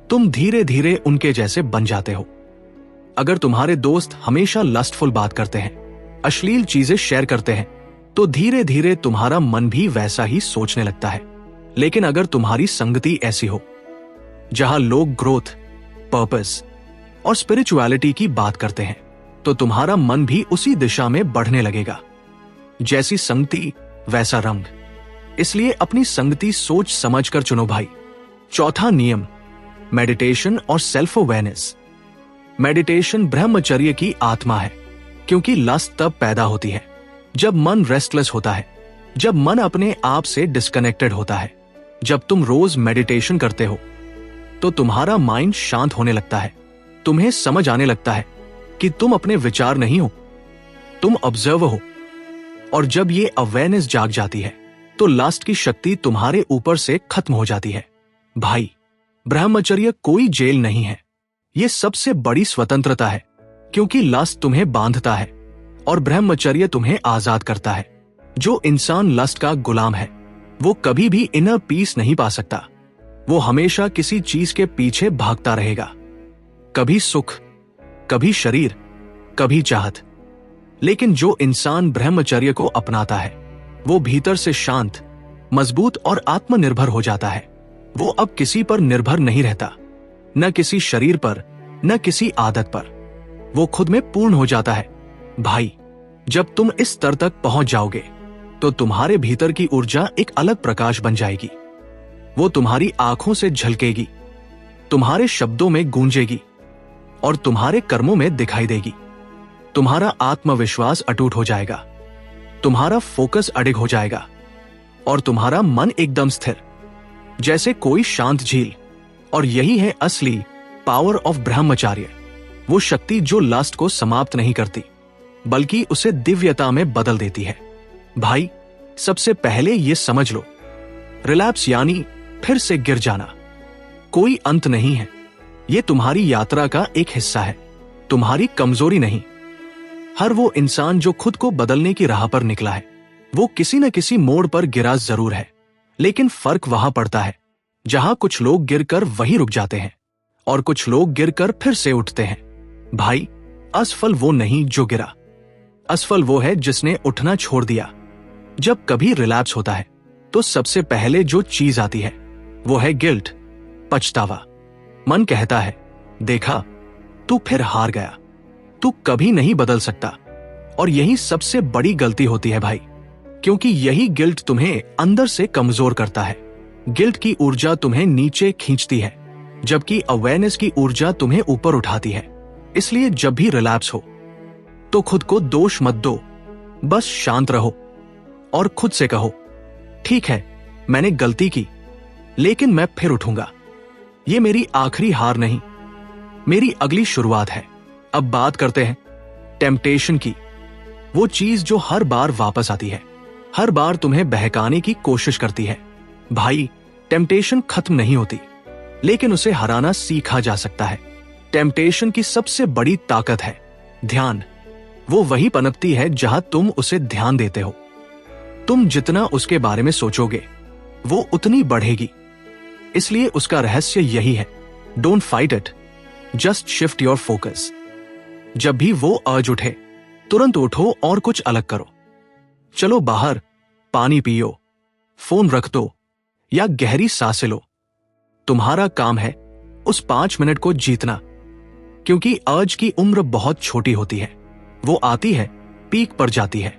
S1: तुम धीरे धीरे उनके जैसे बन जाते हो। अगर तुम्हारे दोस्त हमेशा लस्टफुल बात करते हैं, अश्लील चीजें शेयर करते हैं, तो धीरे धीरे तुम्हारा मन भी वैसा ही सोचने लगता है। लेकिन अगर तुम्हारी संगति ऐसी हो जहां लोग ग्रोथ, पर्पस और स्पिरिचुअलिटी की बात करते हैं, तो तुम्हारा मन भी उसी दिशा में बढ़ने लगेगा। जैसी संगति वैसा रंग। इसलिए अपनी संगति सोच समझ कर चुनो भाई। चौथा नियम मेडिटेशन और सेल्फ अवेयरनेस। मेडिटेशन ब्रह्मचर्य की आत्मा है, क्योंकि लस्ट तब पैदा होती है जब मन रेस्टलेस होता है, जब मन अपने आप से डिस्कनेक्टेड होता है। जब तुम रोज मेडिटेशन करते हो तो तुम्हारा माइंड शांत होने लगता है। तुम्हें समझ आने लगता है कि तुम अपने विचार नहीं हो, तुम ऑब्जर्वर हो। और जब ये अवेयरनेस जाग जाती है तो लस्ट की शक्ति तुम्हारे ऊपर से खत्म हो जाती है। भाई, ब्रह्मचर्य कोई जेल नहीं है, ये सबसे बड़ी स्वतंत्रता है, क्योंकि लस्ट तुम्हें बांधता है और ब्रह्मचर्य तुम्हें आजाद करता है। जो इंसान लस्ट का गुलाम है वो कभी भी इनर पीस नहीं पा सकता। वो हमेशा किसी चीज के पीछे भागता रहेगा, कभी सुख, कभी शरीर, कभी चाहत। लेकिन जो इंसान ब्रह्मचर्य को अपनाता है वो भीतर से शांत, मजबूत और आत्मनिर्भर हो जाता है। वो अब किसी पर निर्भर नहीं रहता, न किसी शरीर पर, न किसी आदत पर। वो खुद में पूर्ण हो जाता है। भाई, जब तुम इस स्तर तक पहुंच जाओगे तो तुम्हारे भीतर की ऊर्जा एक अलग प्रकाश बन जाएगी। वो तुम्हारी आंखों से झलकेगी, तुम्हारे शब्दों में गूंजेगी और तुम्हारे कर्मों में दिखाई देगी। तुम्हारा आत्मविश्वास अटूट हो जाएगा, तुम्हारा फोकस अडिग हो जाएगा और तुम्हारा मन एकदम स्थिर, जैसे कोई शांत झील। और यही है असली पावर ऑफ ब्रह्मचार्य, वो शक्ति जो लस्ट को समाप्त नहीं करती बल्कि उसे दिव्यता में बदल देती है। भाई, सबसे पहले ये समझ लो, रिलैप्स यानी फिर से गिर जाना कोई अंत नहीं है। ये तुम्हारी यात्रा का एक हिस्सा है, तुम्हारी कमजोरी नहीं। हर वो इंसान जो खुद को बदलने की राह पर निकला है, वो किसी न किसी मोड़ पर गिरा जरूर है, लेकिन फर्क वहां पड़ता है जहां कुछ लोग गिरकर वहीं रुक जाते हैं और कुछ लोग गिरकर फिर से उठते हैं। भाई, असफल वो नहीं जो गिरा, असफल वो है जिसने उठना छोड़ दिया। जब कभी रिलैप्स होता है तो सबसे पहले जो चीज आती है वो है गिल्ट, पछतावा। मन कहता है, देखा, तू फिर हार गया, तू कभी नहीं बदल सकता। और यही सबसे बड़ी गलती होती है भाई, क्योंकि यही गिल्ट तुम्हें अंदर से कमजोर करता है। गिल्ट की ऊर्जा तुम्हें नीचे खींचती है, जबकि अवेयरनेस की ऊर्जा तुम्हें ऊपर उठाती है। इसलिए जब भी रिलैप्स हो तो खुद को दोष मत दो, बस शांत रहो और खुद से कहो, ठीक है, मैंने गलती की, लेकिन मैं फिर उठूंगा। ये मेरी आखिरी हार नहीं, मेरी अगली शुरुआत है। अब बात करते हैं टेम्पटेशन की, वो चीज जो हर बार वापस आती है, हर बार तुम्हें बहकाने की कोशिश करती है। भाई, टेम्पटेशन खत्म नहीं होती, लेकिन उसे हराना सीखा जा सकता है। टेम्पटेशन की सबसे बड़ी ताकत है ध्यान। वो वही पनपती है जहां तुम उसे ध्यान देते हो। तुम जितना उसके बारे में सोचोगे, वो उतनी बढ़ेगी। इसलिए उसका रहस्य यही है, don't fight it, just shift your focus. जब भी वो अर्ज उठे, तुरंत उठो और कुछ अलग करो। चलो बाहर, पानी पियो, फोन रख दो या गहरी सांसें लो। तुम्हारा काम है उस 5 मिनट को जीतना, क्योंकि अर्ज की उम्र बहुत छोटी होती है। वो आती है, पीक पर जाती है,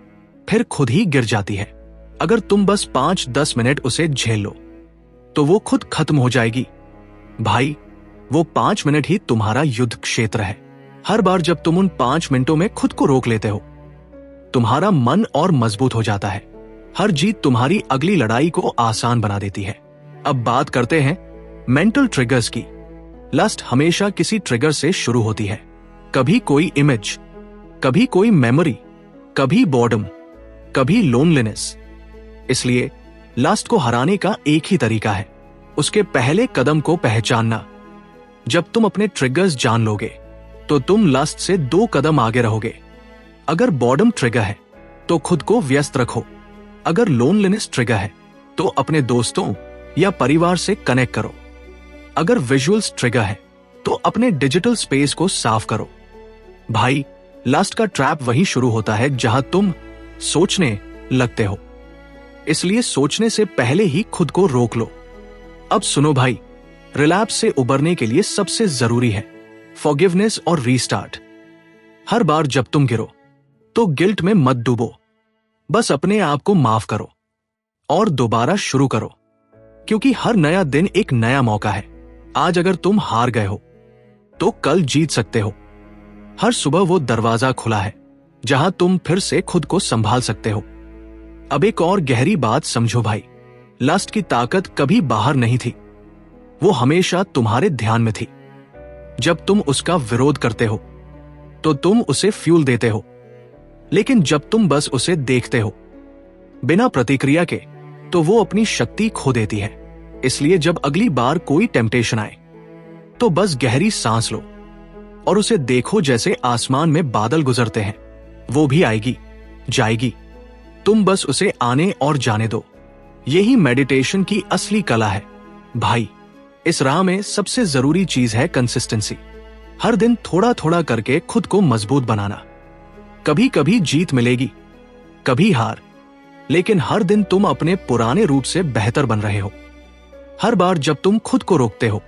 S1: फिर खुद ही गिर जाती है। अगर तुम बस 5-10 मिनट उसे झेल लो तो वो खुद खत्म हो जाएगी। भाई, वो 5 मिनट ही तुम्हारा युद्ध क्षेत्र है। हर बार जब तुम उन 5 मिनटों में खुद को रोक लेते हो, तुम्हारा मन और मजबूत हो जाता है। हर जीत तुम्हारी अगली लड़ाई को आसान बना देती है। अब बात करते हैं मेंटल ट्रिगर्स की। लस्ट हमेशा किसी ट्रिगर से शुरू होती है, कभी कोई इमेज, कभी कोई मेमोरी, कभी बॉर्डम, कभी लोनलीनेस। इसलिए लस्ट को हराने का एक ही तरीका है, उसके पहले कदम को पहचानना। जब तुम अपने ट्रिगर्स जान लोगे तो तुम लस्ट से 2 कदम आगे रहोगे। अगर बॉर्डम ट्रिगर है तो खुद को व्यस्त रखो, अगर लोनलीनेस ट्रिगर है तो अपने दोस्तों या परिवार से कनेक्ट करो, अगर विजुअल्स ट्रिगर है तो अपने डिजिटल स्पेस को साफ करो। भाई, लस्ट का ट्रैप वही शुरू होता है जहां तुम सोचने लगते हो, इसलिए सोचने से पहले ही खुद को रोक लो। अब सुनो भाई, रिलैप्स से उबरने के लिए सबसे जरूरी है फॉरगिवनेस और रीस्टार्ट। हर बार जब तुम गिरो तो गिल्ट में मत डूबो, बस अपने आप को माफ करो और दोबारा शुरू करो, क्योंकि हर नया दिन एक नया मौका है। आज अगर तुम हार गए हो तो कल जीत सकते हो। हर सुबह वो दरवाजा खुला है जहां तुम फिर से खुद को संभाल सकते हो। अब एक और गहरी बात समझो भाई, लस्ट की ताकत कभी बाहर नहीं थी, वो हमेशा तुम्हारे ध्यान में थी। जब तुम उसका विरोध करते हो तो तुम उसे फ्यूल देते हो, लेकिन जब तुम बस उसे देखते हो बिना प्रतिक्रिया के, तो वो अपनी शक्ति खो देती है। इसलिए जब अगली बार कोई टेम्पटेशन आए तो बस गहरी सांस लो और उसे देखो जैसे आसमान में बादल गुजरते हैं। वो भी आएगी, जाएगी, तुम बस उसे आने और जाने दो। यही मेडिटेशन की असली कला है भाई। इस राह में सबसे जरूरी चीज है कंसिस्टेंसी। हर दिन थोड़ा थोड़ा करके खुद को मजबूत बनाना। कभी कभी जीत मिलेगी, कभी हार, लेकिन हर दिन तुम अपने पुराने रूप से बेहतर बन रहे हो। हर बार जब तुम खुद को रोकते हो,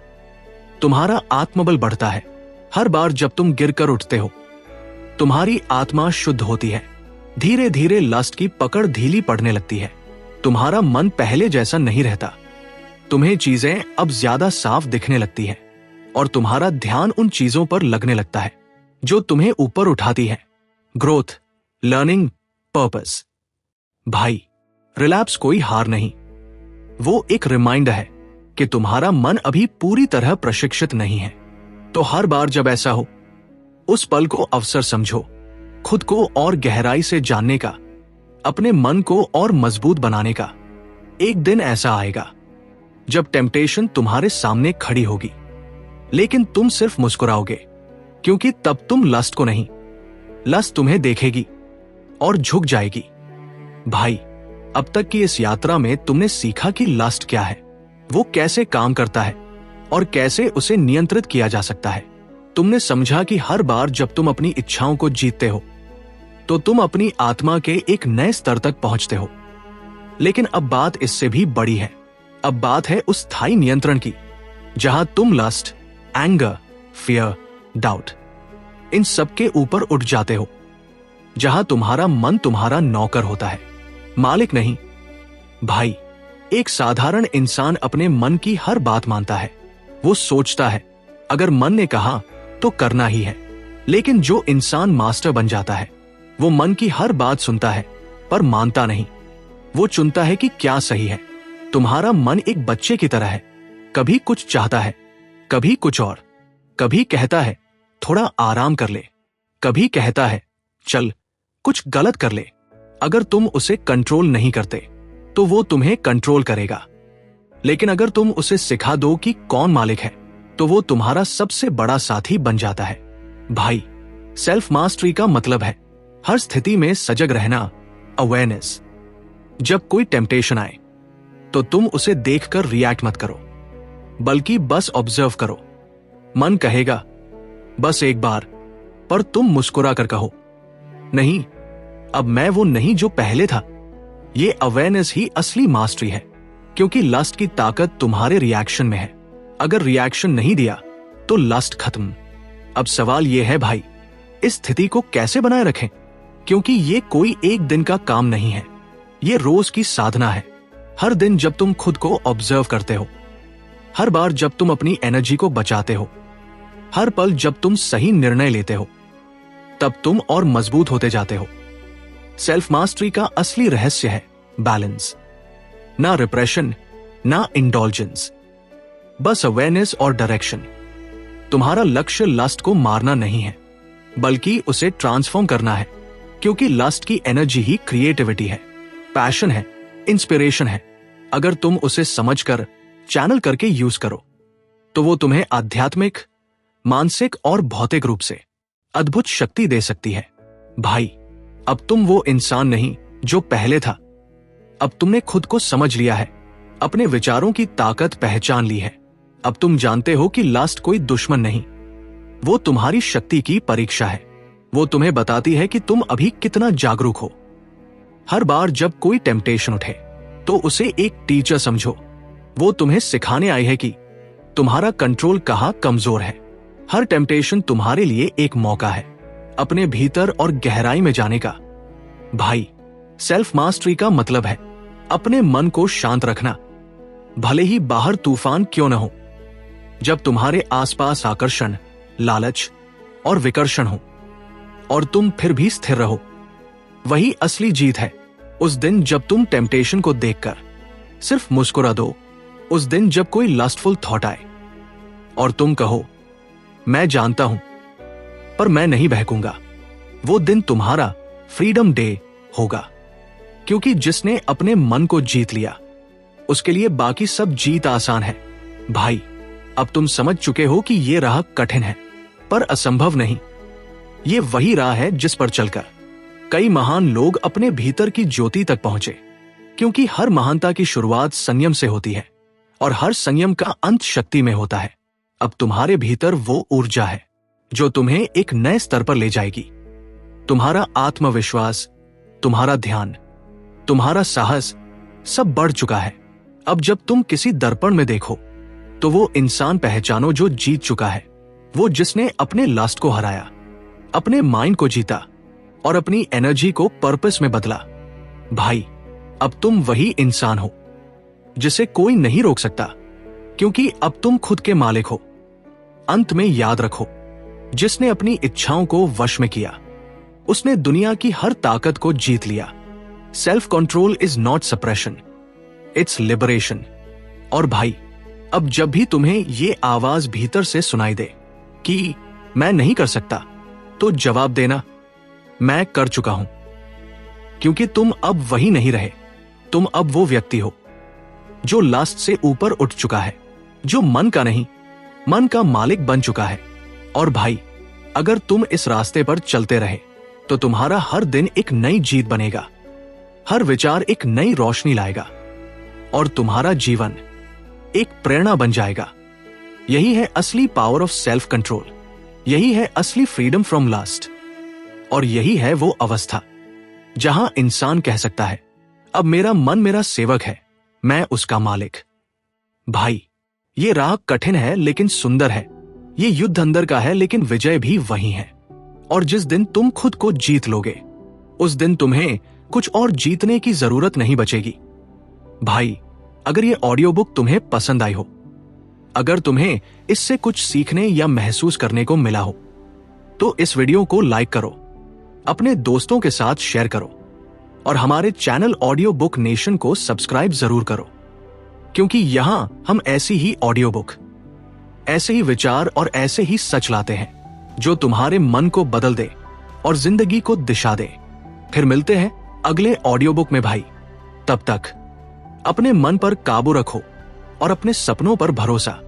S1: तुम्हारा आत्मबल बढ़ता है। हर बार जब तुम गिरकर उठते हो, तुम्हारी आत्मा शुद्ध होती है। धीरे धीरे लस्ट की पकड़ ढीली पड़ने लगती है। तुम्हारा मन पहले जैसा नहीं रहता। तुम्हें चीजें अब ज्यादा साफ दिखने लगती है और तुम्हारा ध्यान उन चीजों पर लगने लगता है जो तुम्हें ऊपर उठाती है। Growth, learning, purpose. भाई, रिलैप्स कोई हार नहीं, वो एक रिमाइंडर है कि तुम्हारा मन अभी पूरी तरह प्रशिक्षित नहीं है। तो हर बार जब ऐसा हो, उस पल को अवसर समझो, खुद को और गहराई से जानने का, अपने मन को और मजबूत बनाने का। एक दिन ऐसा आएगा जब टेम्पटेशन तुम्हारे सामने खड़ी होगी, लेकिन तुम सिर्फ मुस्कुराओगे, क्योंकि तब तुम लस्ट को नहीं, लस्ट तुम्हें देखेगी और झुक जाएगी। भाई, अब तक की इस यात्रा में तुमने सीखा कि लस्ट क्या है, वो कैसे काम करता है और कैसे उसे नियंत्रित किया जा सकता है। तुमने समझा कि हर बार जब तुम अपनी इच्छाओं को जीतते हो तो तुम अपनी आत्मा के एक नए स्तर तक पहुंचते हो। लेकिन अब बात इससे भी बड़ी है। अब बात है उस स्थायी नियंत्रण की, जहां तुम लस्ट, एंगर, फियर, डाउट, इन सब के ऊपर उठ जाते हो, जहां तुम्हारा मन तुम्हारा नौकर होता है, मालिक नहीं। भाई, एक साधारण इंसान अपने मन की हर बात मानता है। वो सोचता है, अगर मन ने कहा तो करना ही है। लेकिन जो इंसान मास्टर बन जाता है, वो मन की हर बात सुनता है पर मानता नहीं। वो चुनता है कि क्या सही है। तुम्हारा मन एक बच्चे की तरह है, कभी कुछ चाहता है, कभी कुछ और। कभी कहता है थोड़ा आराम कर ले, कभी कहता है चल कुछ गलत कर ले। अगर तुम उसे कंट्रोल नहीं करते तो वो तुम्हें कंट्रोल करेगा। लेकिन अगर तुम उसे सिखा दो कि कौन मालिक है, तो वो तुम्हारा सबसे बड़ा साथी बन जाता है। भाई, सेल्फ मास्टरी का मतलब है हर स्थिति में सजग रहना, अवेयरनेस। जब कोई टेम्पटेशन आए तो तुम उसे देखकर रिएक्ट मत करो, बल्कि बस ऑब्जर्व करो। मन कहेगा बस एक बार, पर तुम मुस्कुरा कर कहो नहीं, अब मैं वो नहीं जो पहले था। ये अवेयरनेस ही असली मास्टरी है, क्योंकि लस्ट की ताकत तुम्हारे रिएक्शन में है। अगर रिएक्शन नहीं दिया तो लस्ट खत्म। अब सवाल यह है भाई, इस स्थिति को कैसे बनाए रखें? क्योंकि ये कोई एक दिन का काम नहीं है, ये रोज की साधना है। हर दिन जब तुम खुद को ऑब्जर्व करते हो, हर बार जब तुम अपनी एनर्जी को बचाते हो, हर पल जब तुम सही निर्णय लेते हो, तब तुम और मजबूत होते जाते हो। सेल्फ मास्टरी का असली रहस्य है बैलेंस, ना रिप्रेशन, ना इंडल्जेंस, बस अवेयरनेस और डायरेक्शन। तुम्हारा लक्ष्य लस्ट को मारना नहीं है, बल्कि उसे ट्रांसफॉर्म करना है, क्योंकि लस्ट की एनर्जी ही क्रिएटिविटी है, पैशन है, इंस्पिरेशन है। अगर तुम उसे समझकर, चैनल करके यूज करो, तो वो तुम्हें आध्यात्मिक, मानसिक और भौतिक रूप से अद्भुत शक्ति दे सकती है। भाई, अब तुम वो इंसान नहीं जो पहले था। अब तुमने खुद को समझ लिया है, अपने विचारों की ताकत पहचान ली है। अब तुम जानते हो कि लस्ट कोई दुश्मन नहीं, वो तुम्हारी शक्ति की परीक्षा है। वो तुम्हें बताती है कि तुम अभी कितना जागरूक हो। हर बार जब कोई टेम्पटेशन उठे तो उसे एक टीचर समझो। वो तुम्हें सिखाने आई है कि तुम्हारा कंट्रोल कहाँ कमजोर है। हर टेम्पटेशन तुम्हारे लिए एक मौका है अपने भीतर और गहराई में जाने का। भाई, सेल्फ मास्टरी का मतलब है अपने मन को शांत रखना, भले ही बाहर तूफान क्यों न हो। जब तुम्हारे आसपास आकर्षण, लालच और विकर्षण हो और तुम फिर भी स्थिर रहो, वही असली जीत है। उस दिन जब तुम टेम्पटेशन को देखकर सिर्फ मुस्कुरा दो, उस दिन जब कोई लस्टफुल थॉट आए और तुम कहो मैं जानता हूं पर मैं नहीं बहकूंगा, वो दिन तुम्हारा फ्रीडम डे होगा। क्योंकि जिसने अपने मन को जीत लिया, उसके लिए बाकी सब जीत आसान है। भाई, अब तुम समझ चुके हो कि ये राह कठिन है पर असंभव नहीं। ये वही राह है जिस पर चलकर कई महान लोग अपने भीतर की ज्योति तक पहुंचे। क्योंकि हर महानता की शुरुआत संयम से होती है और हर संयम का अंत शक्ति में होता है। अब तुम्हारे भीतर वो ऊर्जा है जो तुम्हें एक नए स्तर पर ले जाएगी। तुम्हारा आत्मविश्वास, तुम्हारा ध्यान, तुम्हारा साहस सब बढ़ चुका है। अब जब तुम किसी दर्पण में देखो तो वो इंसान पहचानो जो जीत चुका है, वो जिसने अपने लस्ट को हराया, अपने माइंड को जीता और अपनी एनर्जी को पर्पस में बदला। भाई, अब तुम वही इंसान हो जिसे कोई नहीं रोक सकता, क्योंकि अब तुम खुद के मालिक हो। अंत में याद रखो, जिसने अपनी इच्छाओं को वश में किया उसने दुनिया की हर ताकत को जीत लिया। Self control is not suppression, it's liberation. और भाई, अब जब भी तुम्हें ये आवाज भीतर से सुनाई दे कि मैं नहीं कर सकता, तो जवाब देना, मैं कर चुका हूं। क्योंकि तुम अब वही नहीं रहे, तुम अब वो व्यक्ति हो जो लास्ट से ऊपर उठ चुका है, जो मन का नहीं, मन का मालिक बन चुका है। और भाई, अगर तुम इस रास्ते पर चलते रहे तो तुम्हारा हर दिन एक नई जीत बनेगा, हर विचार एक नई रोशनी लाएगा और तुम्हारा जीवन एक प्रेरणा बन जाएगा। यही है असली पावर ऑफ सेल्फ कंट्रोल, यही है असली फ्रीडम फ्रॉम लास्ट। और यही है वो अवस्था जहां इंसान कह सकता है, अब मेरा मन मेरा सेवक है, मैं उसका मालिक। भाई, ये राह कठिन है लेकिन सुंदर है, ये युद्ध अंदर का है लेकिन विजय भी वही है। और जिस दिन तुम खुद को जीत लोगे, उस दिन तुम्हें कुछ और जीतने की जरूरत नहीं बचेगी। भाई, अगर ये ऑडियो बुक तुम्हें पसंद आई हो, अगर तुम्हें इससे कुछ सीखने या महसूस करने को मिला हो, तो इस वीडियो को लाइक करो, अपने दोस्तों के साथ शेयर करो और हमारे चैनल ऑडियो बुक नेशन को सब्सक्राइब जरूर करो। क्योंकि यहां हम ऐसी ही ऑडियो बुक, ऐसे ही विचार और ऐसे ही सच लाते हैं जो तुम्हारे मन को बदल दे और जिंदगी को दिशा दे। फिर मिलते हैं अगले ऑडियो बुक में भाई। तब तक अपने मन पर काबू रखो और अपने सपनों पर भरोसा।